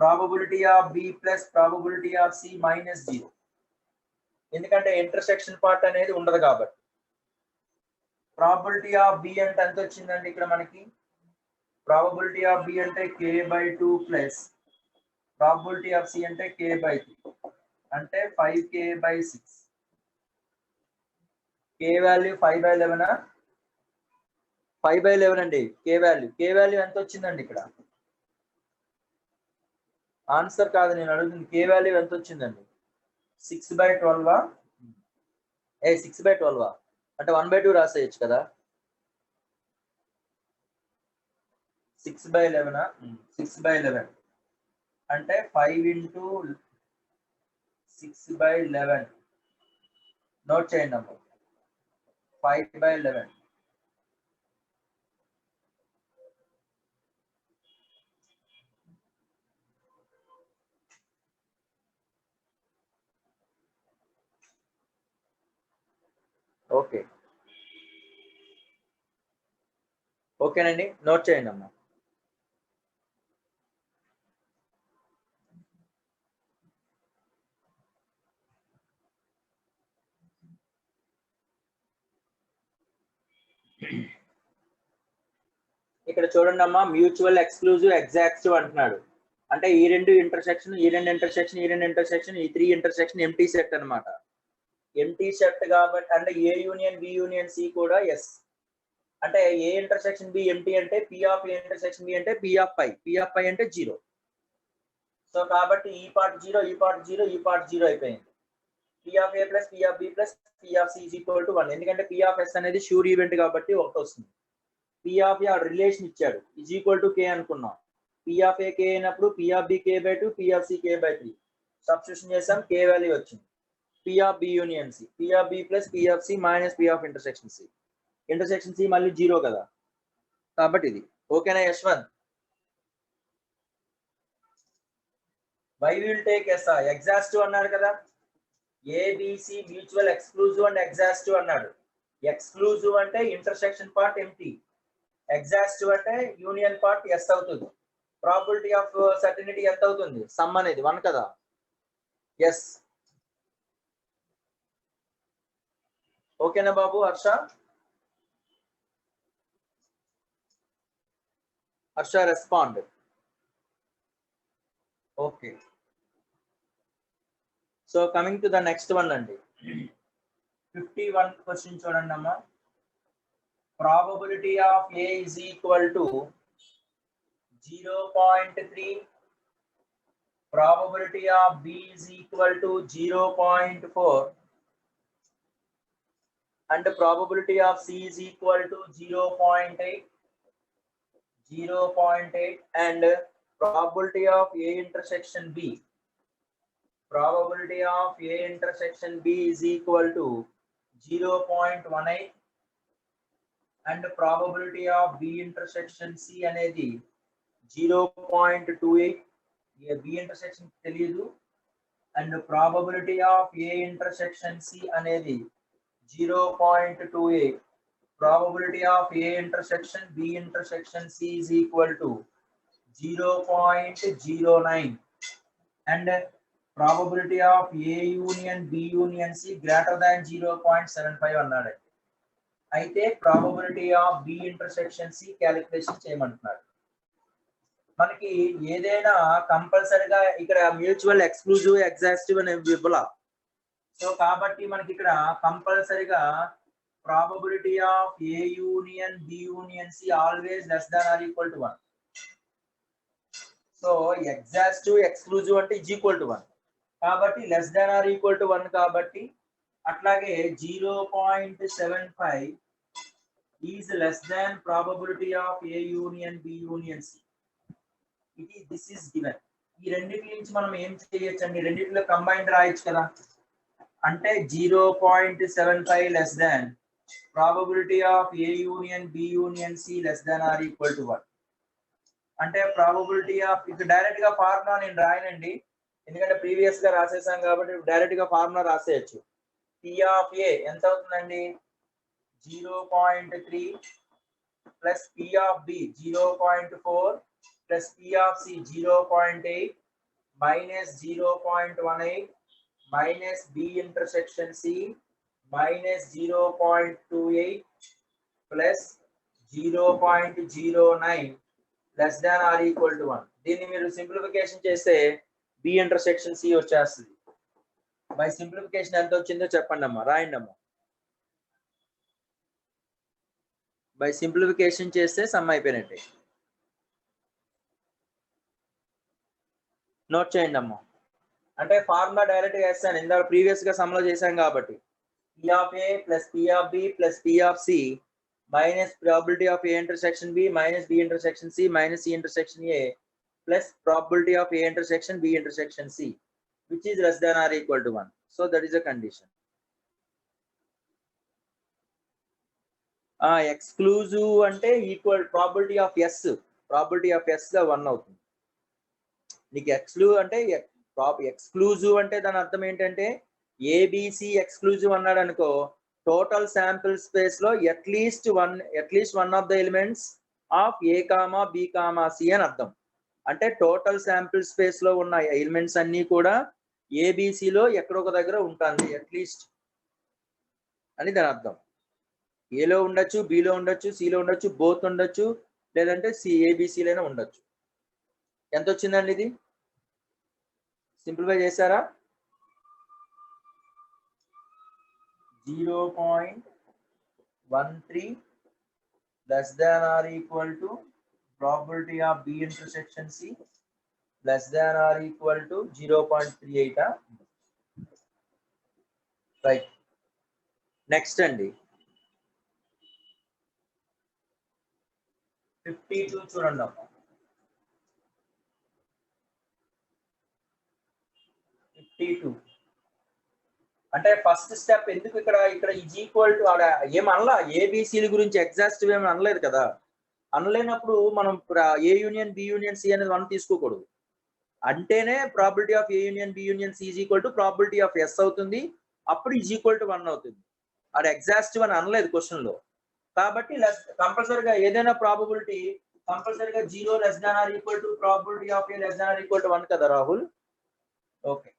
probability of b plus probability of c minus 0, ఎందుకంటే ఇంటర్సెక్షన్ పార్ట్ అనేది ఉండదు కాబట్టి. ప్రాబబిలిటీ ఆఫ్ b అంటే ఎంత వచ్చిందండి ఇక్కడ మనకి? ప్రాబబిలిటీ ఆఫ్ b అంటే k by 2 plus probability of c అంటే k by 3 అంటే 5k by 6. k వాల్యూ 5/11 5/11 అండి k వాల్యూ ఎంత వచ్చిందండి ఇక్కడ? ఆన్సర్ కాదు నేను అడుగుతుంది, k వాల్యూ ఎంత వచ్చిందండి? 6/12 6/12 అంటే 1/2 రాసేయచ్చు కదా. 6/11 6/11 అంటే 5 into 6/11 నోట్ చేయండి అమ్మ. 5/11 ఓకే ఓకేనండి, నోట్ చేయండి అమ్మా. ఇక్కడ చూడండి అమ్మా, మ్యూచువల్ ఎక్స్క్లూజివ్ ఎగ్జాక్టివ్ అంటున్నాడు. అంటే ఈ రెండు ఇంటర్సెక్షన్ ఈ రెండు ఇంటర్సెక్షన్ ఈ రెండు ఇంటర్సెక్షన్ ఈ 3 ఇంటర్సెక్షన్ ఎంటీ సెట్ అన్నమాట. ఎంటీ సెట్ కాబట్టి అంటే A union B union C కూడా ఎస్. అంటే ఏ ఇంటర్సెక్షన్ బి ఎంటీ అంటే p of A intersection B అంటే p ఆఫ్ పై అంటే 0. సో కాబట్టి ఈ పార్ట్ 0 ఈ పార్ట్ 0 ఈ పార్ట్ 0 అయిపోయింది. p of a plus p of b plus p of c is equal to 1, ఎందుకంటే p ఆఫ్ s అనేది ష్యూర్ ఈవెంట్ కాబట్టి 1 వస్తుంది. p ఆఫ్ a రిలేషన్ ఇచ్చాడు ఈజ్ ఈక్వల్ టు k అనుకున్నాం. p ఆఫ్ a k అయినప్పుడు p of b k by 2 p of c k by 3 substitution చేసాం, k value వచ్చింది. p of b union c p of b plus p of c minus p of intersection c. Intersection c మళ్ళీ 0 కదా కాబట్టి ఇది ఓకేనా Yashwanth? Why will take as exhaustive అన్నాడు కదా. A B C mutual exclusive and exhaustive అన్నాడు. Exclusive అంటే ఇంటర్సెక్షన్ పార్ట్ ఎంటీ, ఎగ్జాస్టివ్ అంటే యూనియన్ పార్ట్ ఎస్ అవుతుంది. ప్రాబిలిటీ ఆఫ్ సర్టినిటీ ఎంత అవుతుంది? సమ్ అనేది 1 కదా. ఎస్ ఓకేనా బాబు? Harsha respond. Okay. So coming to the next one అండి 51 క్వశ్చన్ చూడండి అమ్మా. Probability of A is equal to 0.3. Probability of B is equal to 0.4. And the probability of C is equal to 0.8. 0.8 and probability of A intersection B. Probability of A intersection B is equal to 0.18 and probability of B intersection C అనేది 0.28. B intersection తెలియదు and probability of A intersection C అనేది 0.28. Probability of A intersection B intersection C is equal to 0.09 and probability of A union B union C greater than 0.75 అన్నాడు. అయితే probability of B intersection C calculation చేయమంటున్నాడు. మనకి ఏదైనా కంపల్సరీగా ఇక్కడ mutual exclusive exhaustive అనే ఇవ్వాల. సో కాబట్టి మనకి ఇక్కడ కంపల్సరీగా probability of A union B union C always less than or equal to 1. So exhaustive exclusive అంటే is equal to 1. కాబట్టి less than or equal to 1 కాబట్టి అట్లాగే 0.75 is less than probability of A union B union C. This is given. ఈ రెండిటి నుంచి మనం ఏం చేయొచ్చండి, రెండిటిలో కంబైన్డ్ రాయొచ్చు కదా. అంటే 0.75 less than probability of A union B union C less than or equal to 1. అంటే probability of ఇక్కడ డైరెక్ట్ గా ఫార్ములా నేను రాయనండి, ఎందుకంటే ప్రీవియస్ గా రాసేసాం కాబట్టి డైరెక్ట్ గా ఫార్ములా రాసేయచ్చు. P of A ఎంత అవుతుందండి, 0.3 plus P of B 0.4 plus P of C 0.8 minus 0.18 minus B intersection C minus 0.28 plus 0.09 less than or equal to 1. దీన్ని మీరు సింప్లిఫికేషన్ చేస్తే B intersection C వచ్చేస్తుంది. బై సింప్లిఫికేషన్ ఎంత వచ్చిందో చెప్పండి అమ్మా, రాయండి అమ్మా. బై సింప్లిఫికేషన్ చేస్తే సమ్ అయిపోయినట్టే. నోట్ చేయండి అమ్మా. అంటే ఫార్ములా డైరెక్ట్ గా వేస్తాను, ఇందాక ప్రీవియస్ గా సమ్ లో చేశాం కాబట్టి. P of A plus P of B plus P of C minus probability of A intersection B minus B intersection C minus C intersection A plus probability of A intersection B intersection C, which is less than or equal to 1. So that is a condition. Exclusive అంటే equal probability of S, probability of S గా 1 అవుతుంది. నీకు exclusive అంటే దాని అర్థం ఏంటంటే ABC exclusive అన్నాడు అనుకో, టోటల్ శాంపిల్ స్పేస్ లో at least one of the elements of A comma B comma C అని అర్థం. అంటే టోటల్ శాంపిల్ స్పేస్ లో ఉన్న ఎలిమెంట్స్ అన్ని కూడా ఏబిసిలో ఎక్కడొక దగ్గర ఉంటుంది అట్లీస్ట్ అని దాని అర్థం. ఏలో ఉండొచ్చు, బిలో ఉండొచ్చు, సిలో ఉండొచ్చు, బోత్ ఉండొచ్చు, లేదంటే ఏబిసిలోనే ఉండొచ్చు. ఎంత వచ్చిందండి ఇది, సింప్లిఫై చేశారా? 0.13 less than or equal to probability of B intersection C less than or equal to 0.38. Right. Next అండి 52 చూడండి అమ్మా. 52 అంటే ఫస్ట్ స్టెప్. ఎందుకు ఇక్కడ ఈజ్ ఈక్వల్ టు ఏమనలా, ఏబిసిల గురించి ఎగ్జాస్టివ్ ఏమి అనలేదు కదా. అనలేనప్పుడు మనం A union B union C అనేది 1 తీసుకోకూడదు. అంటేనే probability of A union B union C is equal to probability of S అవుతుంది, అప్పుడు ఈజ్ ఈక్వల్ టు 1 అవుతుంది. అది ఎగ్జాస్టివ్ అని అనలేదు క్వశ్చన్ లో. కాబట్టి కంపల్సరీగా ఏదైనా ప్రాబబిలిటీ కంపల్సరీగా 0 less than or equal to probability of A less than or equal to 1 కదా Rahul. Okay,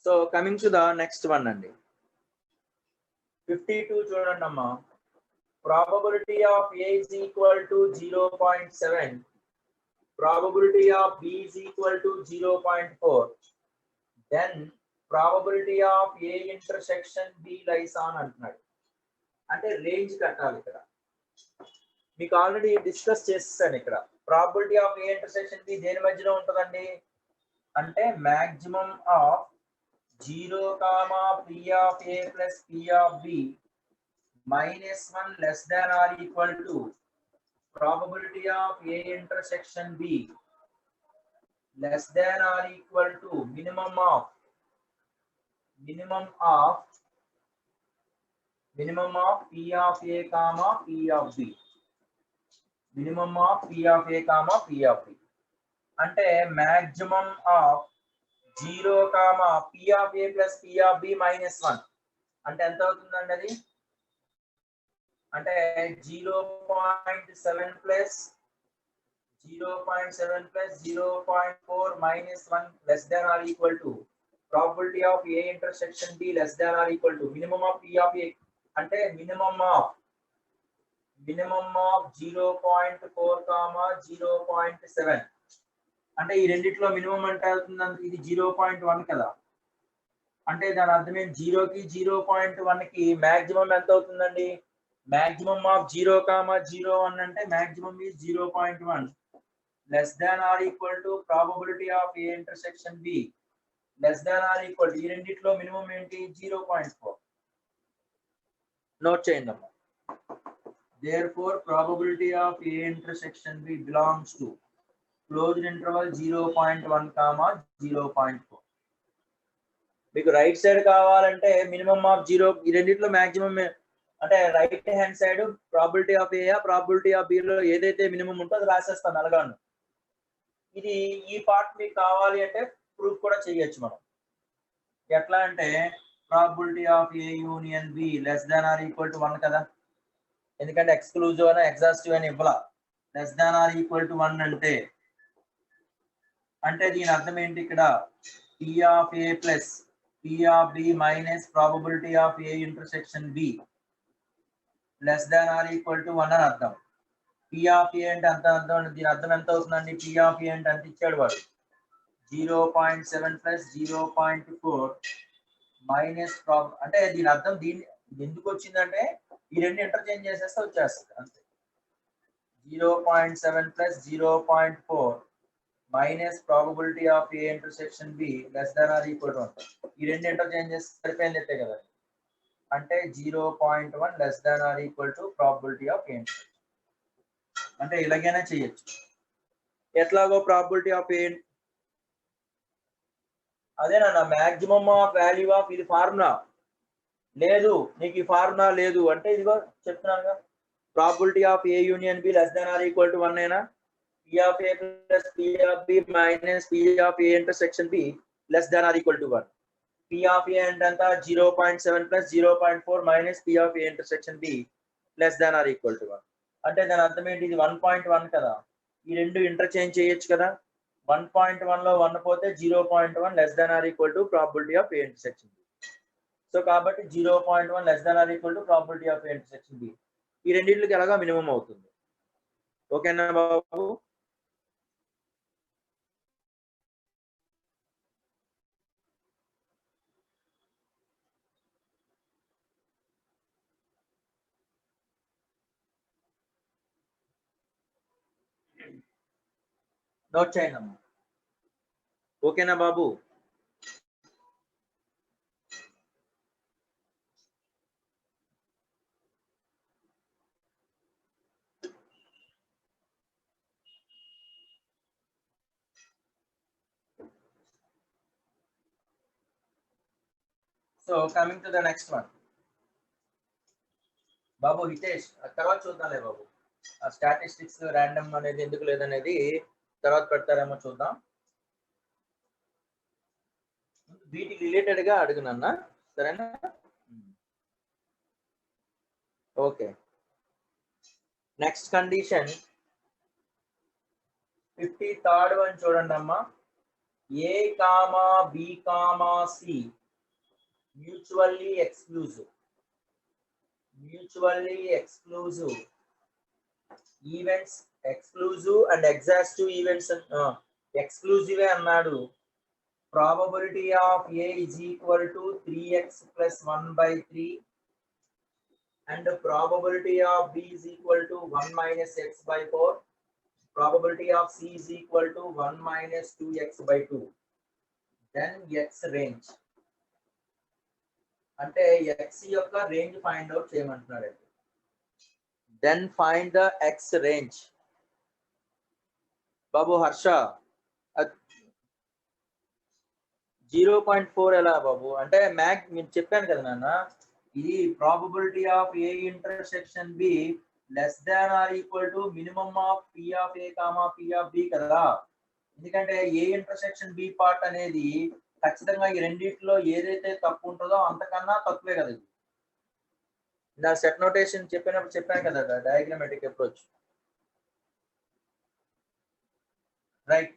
so coming to the next one అండి 52 చూడండి అమ్మా. Probability of A is equal to 0.7 probability of b is equal to 0.4, then probability of a intersection b lies on అంటున్నాడు. అంటే range కట్టాలి ఇక్కడ. మీకు already discuss చేస్తాను ఇక్కడ. Probability of A intersection B దేని మధ్యలో ఉంటుందండి అంటే maximum of 0, p of a plus p of b minus 1 less than or equal to probability of a intersection b less than or equal to minimum of p of a comma p of b, minimum of p of a comma p of b అంటే maximum of 0, p of a plus p of b minus 1 అంటే ఎంత అవుతుందండి అది అంటే 0.7 plus 0.4 minus 1 less than or equal to probability of a intersection b less than or equal to minimum of p of a అంటే minimum of 0.4 comma 0.7 అంటే ఈ రెండిట్లో minimum అంటే అవుతుంది ఇది 0.1 కదా అంటే దాని అర్థం ఏంటి 0 కి 0.1 కి మాక్సిమం ఎంత అవుతుందండి maximum of 0, 0, 1 అంటే maximum is 0.1 less than or equal to probability of a intersection b less than or equal to ఈ రెండిట్లో మినిమం ఏంటి 0.4 నోట్ చేయండి అమ్మా. Therefore probability of a intersection b belongs to closed interval 0.1, 0.4. మీకు right side కావాలంటే minimum of 0 ఈ రెండిట్లో maximum అంటే right hand side probability of A probability of B లో ఏదైతే మినిమం ఉంటుందో అది రాసేస్తాను అలాగాను. ఇది ఈ పార్ట్ మీకు కావాలి అంటే ప్రూఫ్ కూడా చేయొచ్చు మనం. ఎట్లా అంటే probability of A union B less than or equal to 1 కదా ఎందుకంటే ఎక్స్క్లూజివ్ అని ఎగ్జాస్టివ్ అని ఇవ్వాల less than or equal to 1 అంటే దీని అర్థం ఏంటి ఇక్కడ p of a plus p of b minus probability of a intersection b less than or equal to 1 అని అర్థం. p of a అంటే అంత అర్థం దీని అర్థం ఎంత అవుతుందండి p of a అంటే అంత ఇచ్చాడు వాడు 0.7 plus 0.4 minus అంటే దీని అర్థం దీని ఎందుకు వచ్చిందంటే ఈ రెండు ఇంటర్చేంజ్ చేసేస్తే వచ్చేస్తుంది అంతే 0.7 plus 0.4 minus probability of a intersection b less than or equal to 1 ఈ రెండు ఇంటర్చేంజెస్ సరిపోయింది కదా అంటే 0.1 less than or equal to probability of a intersection అంటే ఇలాగైనా చేయొచ్చు. ఎట్లాగో ప్రాబబిలిటీ ఆఫ్ ఏ అదేనా మాక్సిమం ఆఫ్ వాల్యూ ఆఫ్ ఇది ఫార్ములా లేదు నీకు ఈ ఫార్ములా లేదు అంటే ఇదిగో చెప్తున్నానుగా probability of A union B less than or equal to 1 అయినా p of a plus p of b minus p of a intersection b less than or equal to 1 p of a అంటే అంతా 0.7 plus 0.4 minus p of a intersection b less than or equal to 1 అంటే దాని అర్థం ఏంటి ఇది 1.1 కదా ఈ రెండు ఇంటర్చేంజ్ చేయొచ్చు కదా 1.1 లో 1 పోతే 0.1 less than or equal to probability of a intersection b so కాబట్టి 0.1 less than or equal to probability of a intersection b ఈ రెండిట్లకి ఎలాగా మినిమం అవుతుంది. ఓకేనా బాబు నోట్ చేయండి అమ్మా. ఓకేనా బాబు so coming to the next one బాబు హితేష్ తర్వాత చూద్దాంలే బాబు ఆ స్టాటిస్టిక్స్ ర్యాండమ్ అనేది ఎందుకు లేదనేది తర్వాత పెడతారేమో చూద్దాం. వీటికి రిలేటెడ్ గా అడుగునన్నా సరేనా. Okay next condition 53rd one చూడండి అమ్మా. A comma B comma C mutually exclusive events exclusive and exhaustive events exclusive అన్నాడు. Probability of A is equal to 3x plus 1/3 and probability of b is equal to 1 minus x/4. Probability of c is equal to 1 minus 2x/2. Then x range అంటే x యొక్క range find out చేయమంటున్నాడు. Then find the x range. బాబు హర్ష 0.4 ఎలా బాబు అంటే Mac నేను చెప్పాను కదా నాన్న, ఇది probability of A intersection B less than or equal to minimum of P of A comma P of B కదా. ఎందుకంటే ఏ ఇంటర్సెక్షన్ బి పార్ట్ అనేది ఖచ్చితంగా ఈ రెండింటిలో ఏదైతే తప్పు ఉంటుందో అంతకన్నా తక్కువే కదా. ఇది నా సెట్ నోటేషన్ చెప్పినప్పుడు చెప్పాను కదా డయాగ్రామాటిక్ అప్రోచ్. రైట్,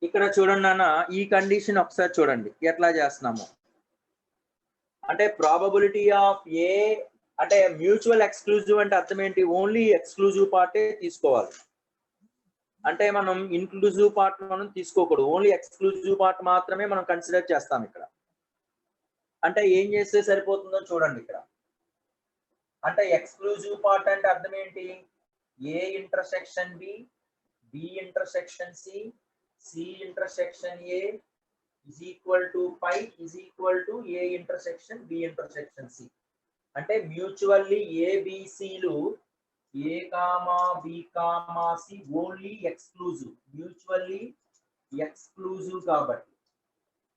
ఇక్కడ చూడండి నాన్న, ఈ కండిషన్ ఒకసారి చూడండి ఎట్లా చేస్తున్నాము. అంటే ప్రాబబిలిటీ ఆఫ్ ఏ అంటే మ్యూచువల్ ఎక్స్క్లూజివ్ అంటే అర్థం ఏంటి, ఓన్లీ ఎక్స్క్లూజివ్ పార్టే తీసుకోవాలి. అంటే మనం ఇన్క్లూజివ్ పార్ట్ మనం తీసుకోకూడదు, ఓన్లీ ఎక్స్క్లూజివ్ పార్ట్ మాత్రమే మనం కన్సిడర్ చేస్తాం ఇక్కడ. అంటే ఏం చేస్తే సరిపోతుందో చూడండి ఇక్కడ. అంటే ఎక్స్క్లూజివ్ పార్ట్ అంటే అర్థం ఏంటి, A intersection B, B intersection C, C intersection A is equal to pi is equal to a intersection b intersection c. అంటే మ్యూచువల్లీ ఏబిసిలు A comma B comma C only exclusive, mutually exclusive కాబట్టి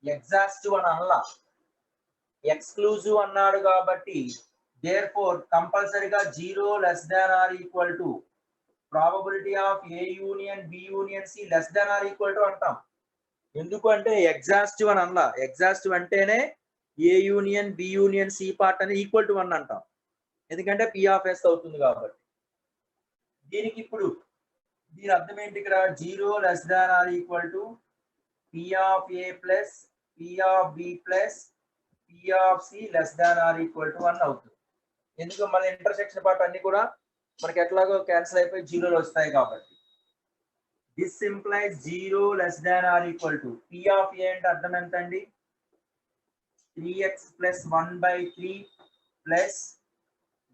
exhaustive అని అనలా, exclusive అన్నాడు కాబట్టి therefore కంపల్సరీగా 0 less than or equal to probability of a union b union c less than or equal to అంటాం. ఎందుకు అంటే ఎగ్జాస్టివ్ అని అనలా, ఎగ్జాస్టివ్ అంటేనే A union B union C part అని ఈక్వల్ టు 1 అంటాం, ఎందుకంటే పి ఆఫ్ ఎస్ అవుతుంది కాబట్టి. దీనికి ఇప్పుడు దీని అర్థం ఏంటి, ఇక్కడ 0 less than or equal to P of A plus P of B plus P of C less than or equal to 1 అవుతుంది. ఎందుకు మన ఇంటర్సెక్షన్ పార్ట్ అన్ని కూడా మనకి ఎట్లాగో క్యాన్సిల్ అయిపోయి 0 వస్తాయి కాబట్టి. This implies 0 less than or equal to P of A అంటే అర్థం ఎంత అండి, 3x plus 1/3 plus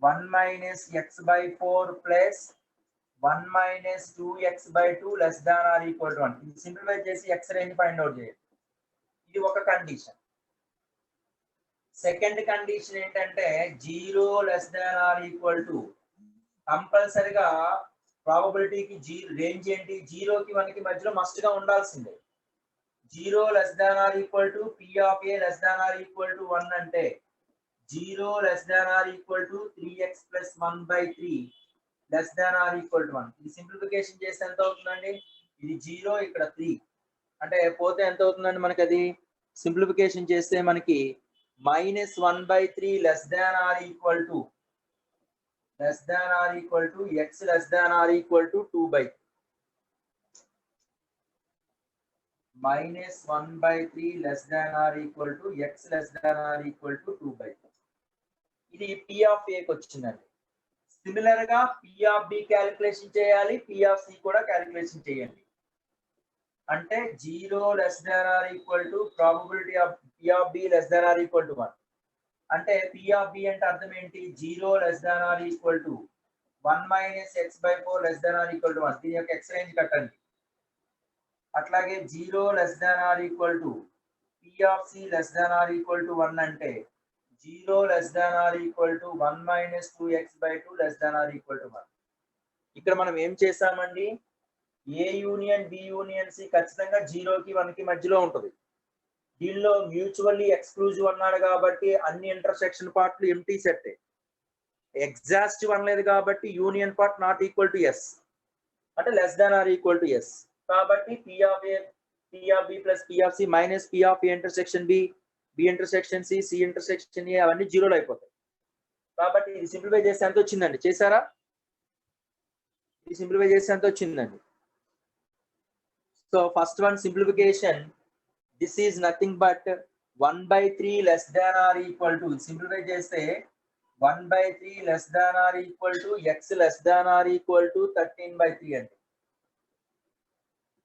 1 minus x/4 plus 1 minus 2x/2 less than or equal to 1. ఇది సింప్లిఫై చేసి x రేంజ్ ఫైండ్ అవుట్ చేయండి. ఇది ఒక కండిషన్. సెకండ్ కండిషన్ ఏంటంటే 0 less than or equal to కంపల్సరిగా ప్రాబబిలిటీకి రేంజ్ ఏంటి, 0 కి 1 కి మధ్యలో మస్ట్ గా ఉండాల్సిందే. 0 less than or equal to P of A less than or equal to 1 అంటే 0 less than or equal to 3x plus 1/3 less than or equal to 1. ఇది simplification చేస్తే ఎంత అవుతుందండి, ఇది 0 ఇక్కడ 3 అంటే పోతే ఎంత అవుతుందండి మనకి, అది సింప్లిఫికేషన్ చేస్తే మనకి -1/3 less than or equal to less than or equal to x less than or equal to 2/3 -1/3 less than or equal to x less than or equal to 2/3. ఇది p of a కి వచ్చిందండి. Similar గా p of b calculation చేయాలి, p of c కూడా calculation చేయండి. అంటే 0 less than or equal to probability of p of b less than or equal to 1 అంటే p of b అంటే అర్థం ఏంటి, 0 less than or equal to 1 minus x/4 less than or equal to 1. దీని యొక్క x range కట్టండి. అట్లాగే 0 less than or equal to p of c less than or equal to 1 అంటే 0 less than or equal to 1 minus 2x/2 less than or equal to 1. ఇక్కడ మనం ఏం చేసామండి, ఏ union B union C ఖచ్చితంగా 0 కి 1 కి మధ్యలో ఉంటుంది. దీనిలో మ్యూచువల్లీ ఎక్స్క్లూజివ్ అన్నాడు కాబట్టి అన్ని ఇంటర్సెక్షన్ పార్ట్లు ఎంటీ సెట్. ఎగ్జాస్టివ్ అనలేదు కాబట్టి union part not equal to S అంటే less than or equal to S. కాబట్టి P of A P of B plus P of C minus P of A intersection B, B intersection C, C intersection A అవన్నీ జీరోలు అయిపోతాయి. కాబట్టి ఇది simplify చేస్తే ఎంత వచ్చిందండి, చేశారా? ఇది సింప్లిఫై చేస్తే ఎంత వచ్చిందండి. So first one simplification, this is nothing but 1/3 less than or equal to, simplify చేస్తే 1/3 less than or equal to x less than or equal to 13/3 అండి.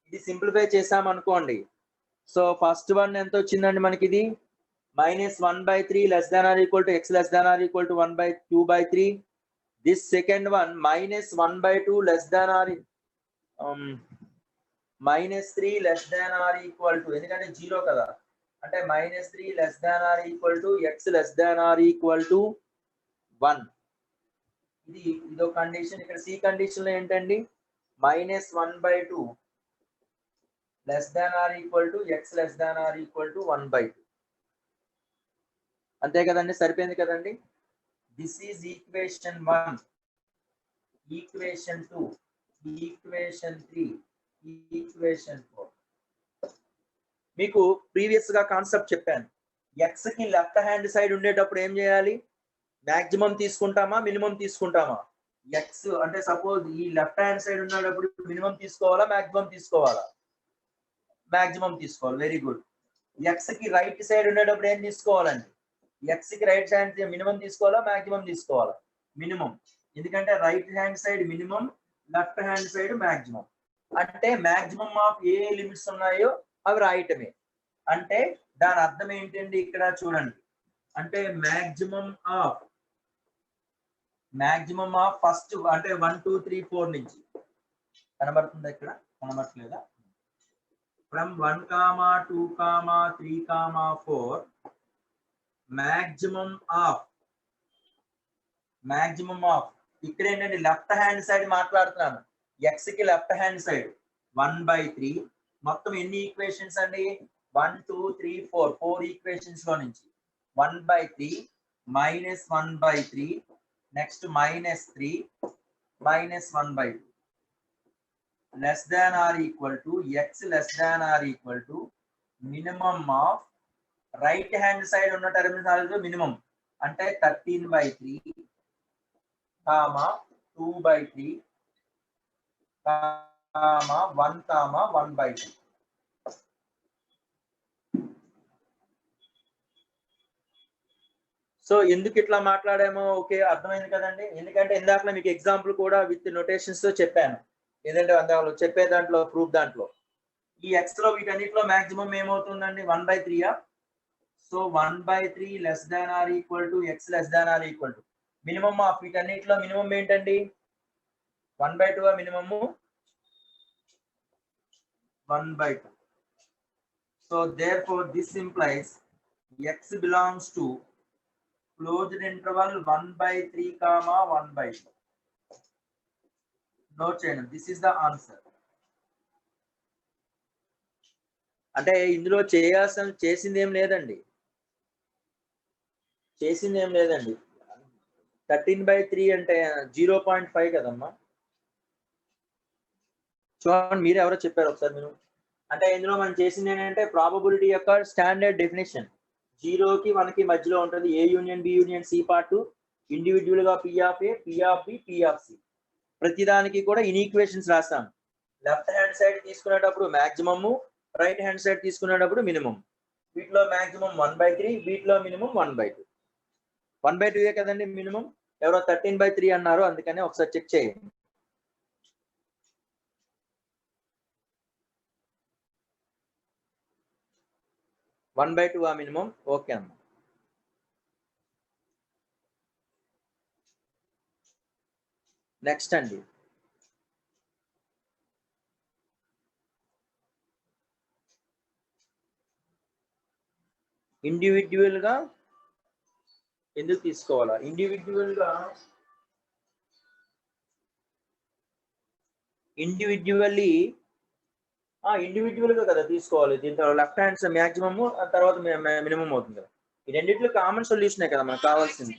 ఇది సింప్లిఫై చేసాం అనుకోండి. సో ఫస్ట్ వన్ ఎంత వచ్చిందండి మనకి ఇది -1/3 less than or equal to x less than or equal to 1/2/3. This second one -1/2 less than or -3 less than or equal to, ఎందుకంటే 0 కదా, అంటే -3 less than or equal to x less than or equal to 1. ఇదో condition. ఇక్కడ C condition లో ఏంటండి -1/2 less than or equal to x less than or equal to 1/2. అంతే కదండి, సరిపోయింది కదండి. This is equation 1, equation 2, equation 3, equation 4. మీకు previous గా కాన్సెప్ట్ చెప్పాను. ఎక్స్ కి లెఫ్ట్ హ్యాండ్ సైడ్ ఉండేటప్పుడు ఏం చేయాలి? మాక్సిమం తీసుకుంటామా మినిమం తీసుకుంటామా? ఎక్స్ అంటే సపోజ్ ఈ లెఫ్ట్ హ్యాండ్ సైడ్ ఉన్నప్పుడు మినిమం తీసుకోవాలా మాక్సిమం తీసుకోవాలా? మాక్సిమం తీసుకోవాలి. Very good. ఎక్స్ కి రైట్ సైడ్ ఉండేటప్పుడు ఏం తీసుకోవాలండి? ఎక్స్ కి రైట్ హ్యాండ్ మినిమం తీసుకోవాలా మాక్సిమం తీసుకోవాలా? మినిమం. ఎందుకంటే right hand side minimum, left hand side maximum. అంటే మాక్సిమం ఆఫ్ ఏ లిమిట్స్ ఉన్నాయో అవి రాయటమే. అంటే దాని అర్థం ఏంటండి ఇక్కడ చూడండి. అంటే మాక్సిమం ఆఫ్ ఫస్ట్ అంటే 1 2 3 4 నుంచి కనబడుతుందా? ఇక్కడ కనబడట్లేదా? ఫ్రమ్ 1, 2, 3, 4 మాక్సిమం ఆఫ్ ఇక్కడ ఏంటంటే లెఫ్ట్ హ్యాండ్ సైడ్ మాట్లాడుతున్నాను. ఎక్స్ కి లెఫ్ట్ హ్యాండ్ సైడ్ 1/3. మొత్తం ఎన్ని ఈక్వేషన్స్ అండి? 1 2 3 4 ఈక్వేషన్స్ లో నుంచి 1/3 -1/3 next -3 -1/2 less than or equal to x less than or equal to minimum of right hand side ఉన్న టర్మినాలజీ మినిమం అంటే 13/3 2/3 1 1/2. సో ఎందుకు ఇట్లా మాట్లాడామో ఓకే అర్థమైంది కదండి. ఎందుకంటే ఇందాక మీకు ఎగ్జాంపుల్ కూడా విత్ నోటేషన్స్ తో చెప్పాను. ఏదంటే అందులో చెప్పే దాంట్లో ప్రూఫ్ దాంట్లో ఈ ఎక్స్ లో వీటన్నిటిలో మాక్సిమం ఏమవుతుందండి? 1/3. So 1/3 less than or equal to x less than or equal to minimum of వీటన్నిటిలో మినిమం ఏంటండి? 1/2 minimum 1/2. So therefore this implies x belongs to closed interval 1/3, 1/2. Note చేయండి. This is the answer. అంటే ఇందులో చేసింది ఏం లేదండి. 13/3 అంటే 0.5 కదమ్మా. చూడండి మీరు ఎవరో చెప్పారు ఒకసారి మీరు. అంటే ఇందులో మనం చేసింది ఏంటంటే ప్రాబబిలిటీ యొక్క స్టాండర్డ్ డెఫినేషన్ 0కి 1కి మధ్యలో ఉంటుంది. A union B union C part individual గా P of A, P of B, P of C. ప్రతిదానికి కూడా ఈక్వేషన్స్ రాస్తాం. లెఫ్ట్ హ్యాండ్ సైడ్ తీసుకునేటప్పుడు మాక్సిమము, రైట్ హ్యాండ్ సైడ్ తీసుకునేటప్పుడు మినిమం. వీటిలో మాక్సిమం 1/3, వీటిలో మినిమం 1/2. 1/2 కదండి మినిమం. ఎవరో 13/3 అన్నారు, అందుకని ఒకసారి చెక్ చేయండి. (1/2) మినిమం. ఓకే అమ్మా. నెక్స్ట్ అండి, ఇండివిజువల్ గా ఎందుకు తీసుకోవాలా? ఇండివిజువల్ గా కదా తీసుకోవాలి. దీంట్లో లెఫ్ట్ హ్యాండ్ మాక్సిమం తర్వాత మినిమం అవుతుంది కదా. ఈ రెండిట్లో కామన్ సొల్యూషనే కదా మనకు కావాల్సింది.